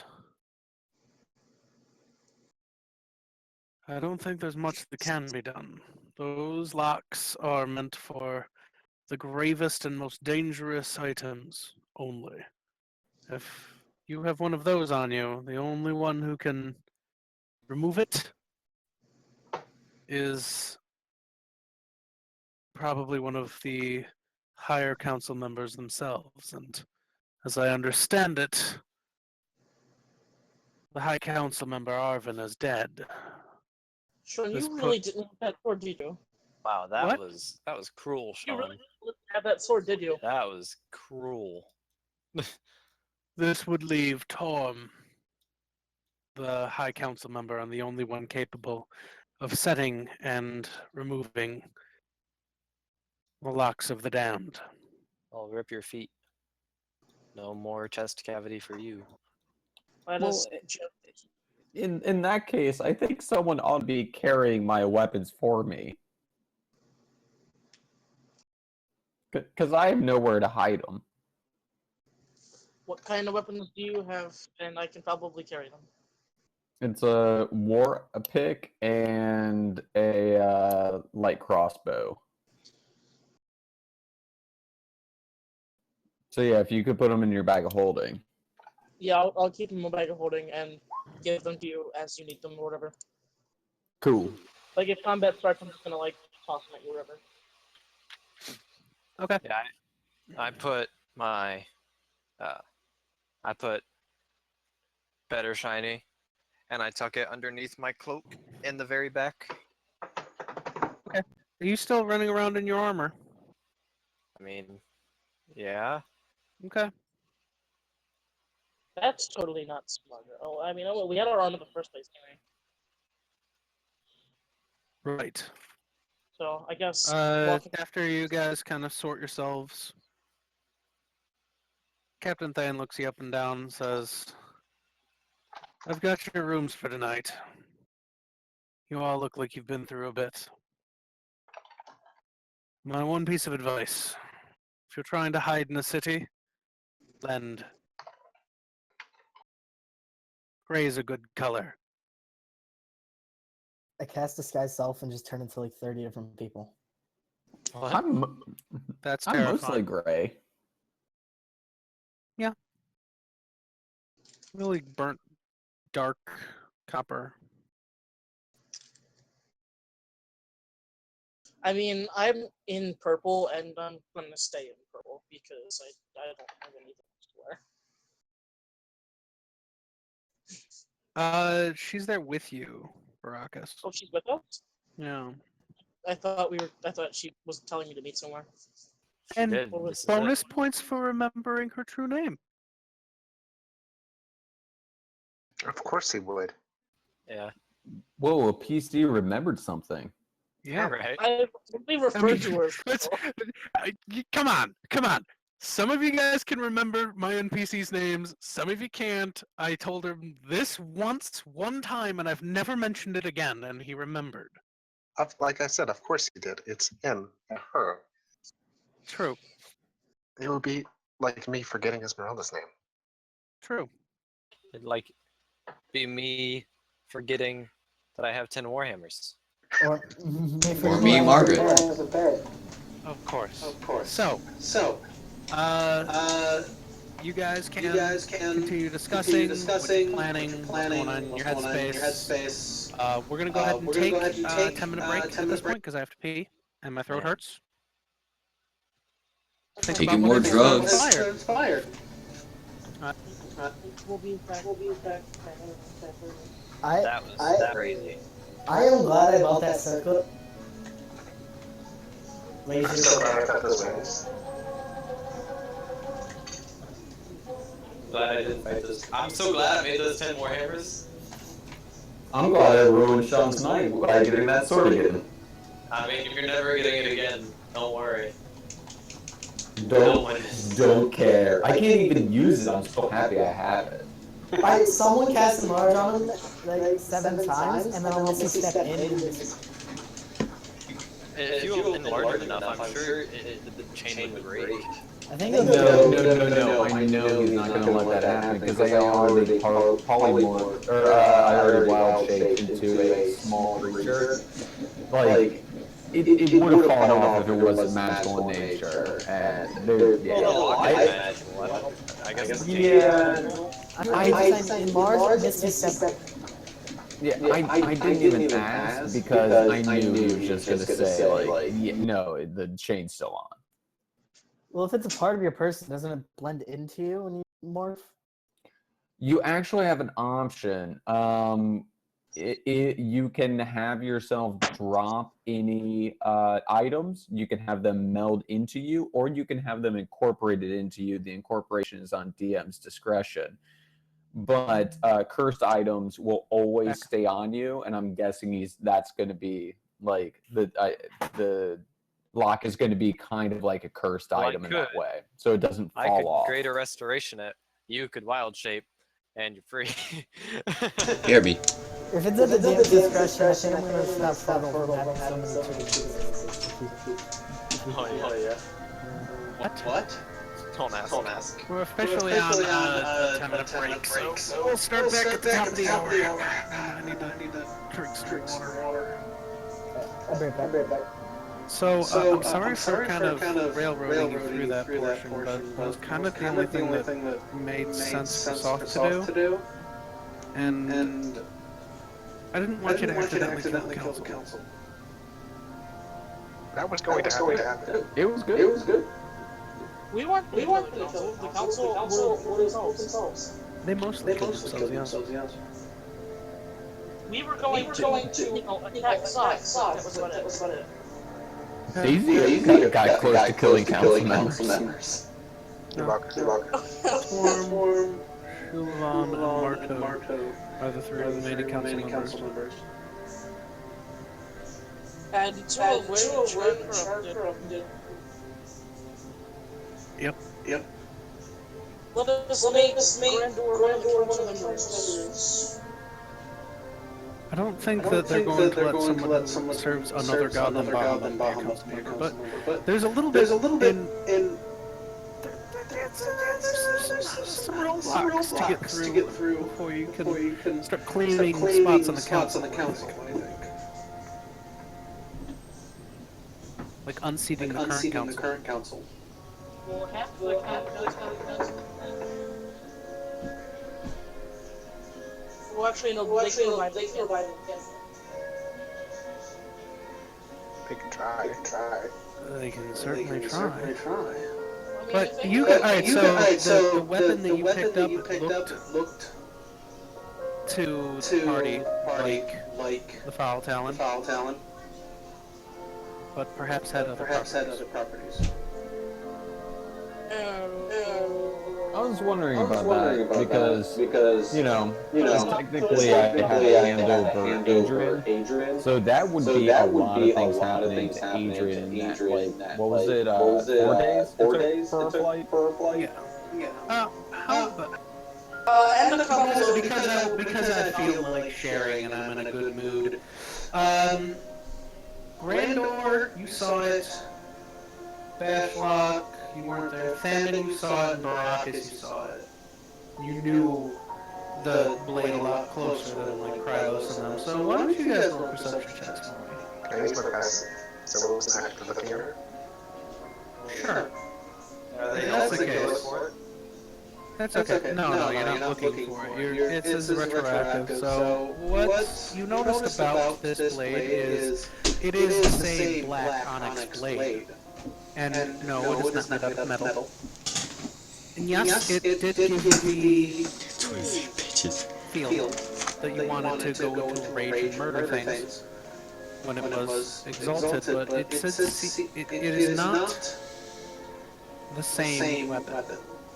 I don't think there's much that can be done. Those locks are meant for the gravest and most dangerous items only. If you have one of those on you, the only one who can remove it is probably one of the higher council members themselves. And as I understand it, the high council member Arvin is dead. Sean, This you really didn't have that sword, did you? Wow, that What? was cruel, You Sean. really didn't have that sword, did you? That was cruel. This would leave Torm, the High Council member, and the only one capable of setting and removing the locks of the damned. I'll rip your feet. No more chest cavity for you. Let Well, us jump. In that case, I think someone ought to be carrying my weapons for me. Because I have nowhere to hide them. What kind of weapons do you have? And I can probably carry them. It's a pick and a light crossbow. So yeah, if you could put them in your bag of holding. Yeah, I'll keep them in my bag of holding and give them to you as you need them or whatever. Cool. Like if combat starts, I'm just gonna like toss them at you or whatever. Okay. Yeah, I put my, I put better shiny, and I tuck it underneath my cloak in the very back. Are you still running around in your armor? I mean, yeah. Okay. That's totally not smart. Oh, I mean, we had our arm in the first place anyway. Right. So I guess walking. After you guys kind of sort yourselves, Captain Thane looks you up and down and says, I've got your rooms for tonight. You all look like you've been through a bit. My one piece of advice, if you're trying to hide in a city, lend. Gray is a good color. I cast Disguise Self and just turn into like 30 different people. What? That's I'm mostly terrifying. gray. Really burnt, dark copper. I mean, I'm in purple, and I'm gonna stay in purple because I don't have anything else to wear. She's there with you, Baracus. Oh, she's with us. Yeah. I thought she was telling me to meet somewhere. She And did. What was This is Bonus it. points for remembering her true name. Of course he would. Yeah. Whoa, a PC remembered something. Yeah. Right. I simply referred to her as let's- purple. come on. Some of you guys can remember my NPC's names. Some of you can't. I told him this one time, and I've never mentioned it again, and he remembered. Like I said, of course he did. It's him and her. True. It would be like me forgetting Esmeralda's name. True. It'd like be me forgetting that I have 10 warhammers. Or Or me and Margaret. Of course. Of course. So, you guys can continue discussing what you're planning, what's going on in your headspace. We're gonna go ahead and take a 10-minute break at this point because I have to pee and my throat hurts. Think Taking about more what it drugs. inspired. We'll be back. That was crazy. I am glad I bought that circlet. I'm Laser. so glad I got those wings. Glad I didn't fight those. I'm so glad I made those 10 warhammers. I'm glad I ruined Sean's night by getting that sword again. I mean, you're never getting it again. Don't worry. No one is. Don't care. I can't even use it. I'm so happy I have it. Someone cast enlarge on him like 7 times, and then I'll also step in and just... If you enlarge it enough, I'm sure the chain would break. I think No. I know he's not gonna let that happen because I already polymorphed, or I already wild shaped into a small creature. Like, it would have fallen off if it wasn't magical in nature. And I guess. yeah. I enlarge this step. Yeah, I didn't even ask because I knew he was just gonna say like, yeah, no, the chain's still on. Well, if it's a part of your person, doesn't it blend into you when you morph? You actually have an option. You can have yourself drop any items. You can have them meld into you, or you can have them incorporated into you. The incorporation is on DM's discretion. But cursed items will always stay on you, and I'm guessing that's going to be like the lock is going to be kind of like a cursed item in that way, so it doesn't fall off. I could greater restoration it. You could wild shape, and you're free. Hear me. If it's at the DM's discretion, I think I'm going to stop Furble from having so many Oh yeah. What? Don't ask. We're officially on a 10-minute break, so we'll start back at the top of the hour. I need to drink some water. I'll be right back. So, I'm sorry for kind of railroading you through that portion, but it was kind of the only thing that made sense for Soft to do. And I didn't want you to accidentally kill the council. That was going to happen. It was good. We weren't going to kill the council were themselves. They mostly killed themselves, yes. We were going to attack Soft. That was about it. Daisy got close to killing council members. You're welcome. Swarm, Shulvan, and Marto are the 3 remaining council members. And 2 of which were corrupted. Yep. Let us make Grandor members. I don't think that they're going to let someone who serves another god than Bahamut be a council member, but there's a little bit in some roadblocks to get through before you can start cleaning spots on the council. I think. Like unseating the current council. Well, half the council. Well, actually, no, they can revive it. They can try. They can certainly try. But you got alright. So the weapon that you picked up looked to the party like the Foul Talon, but perhaps had other properties. I was wondering about that because you know technically I have a hand over Adrian, so that would be a lot of things happening to Adrian in that, like, what was it, 4 days for a flight? Yeah. How about And the couple because I feel like sharing and I'm in a good mood. Grandor, you saw it. Bashlock, you weren't there. Thanon, you saw it, and Baracus, you saw it. You knew the blade a lot closer than like Krylos and them. So why don't you guys roll perception checks for me? Can I use my passive? So what was active looking at her? Sure. Are they That's all the go case. for it? That's okay. No, you're not looking for it. It says retroactive. So what you noticed about this blade is it is the same black onyx blade. And no, it is not made out of metal. And yes, it did give you the 23 bitches. feel that you wanted to go into a rage and murder things when it was exalted, but it says it is not the same weapon.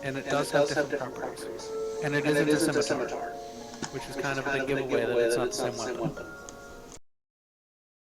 And it does have different properties. And it isn't a scimitar, which is kind of a giveaway that it's not the same weapon.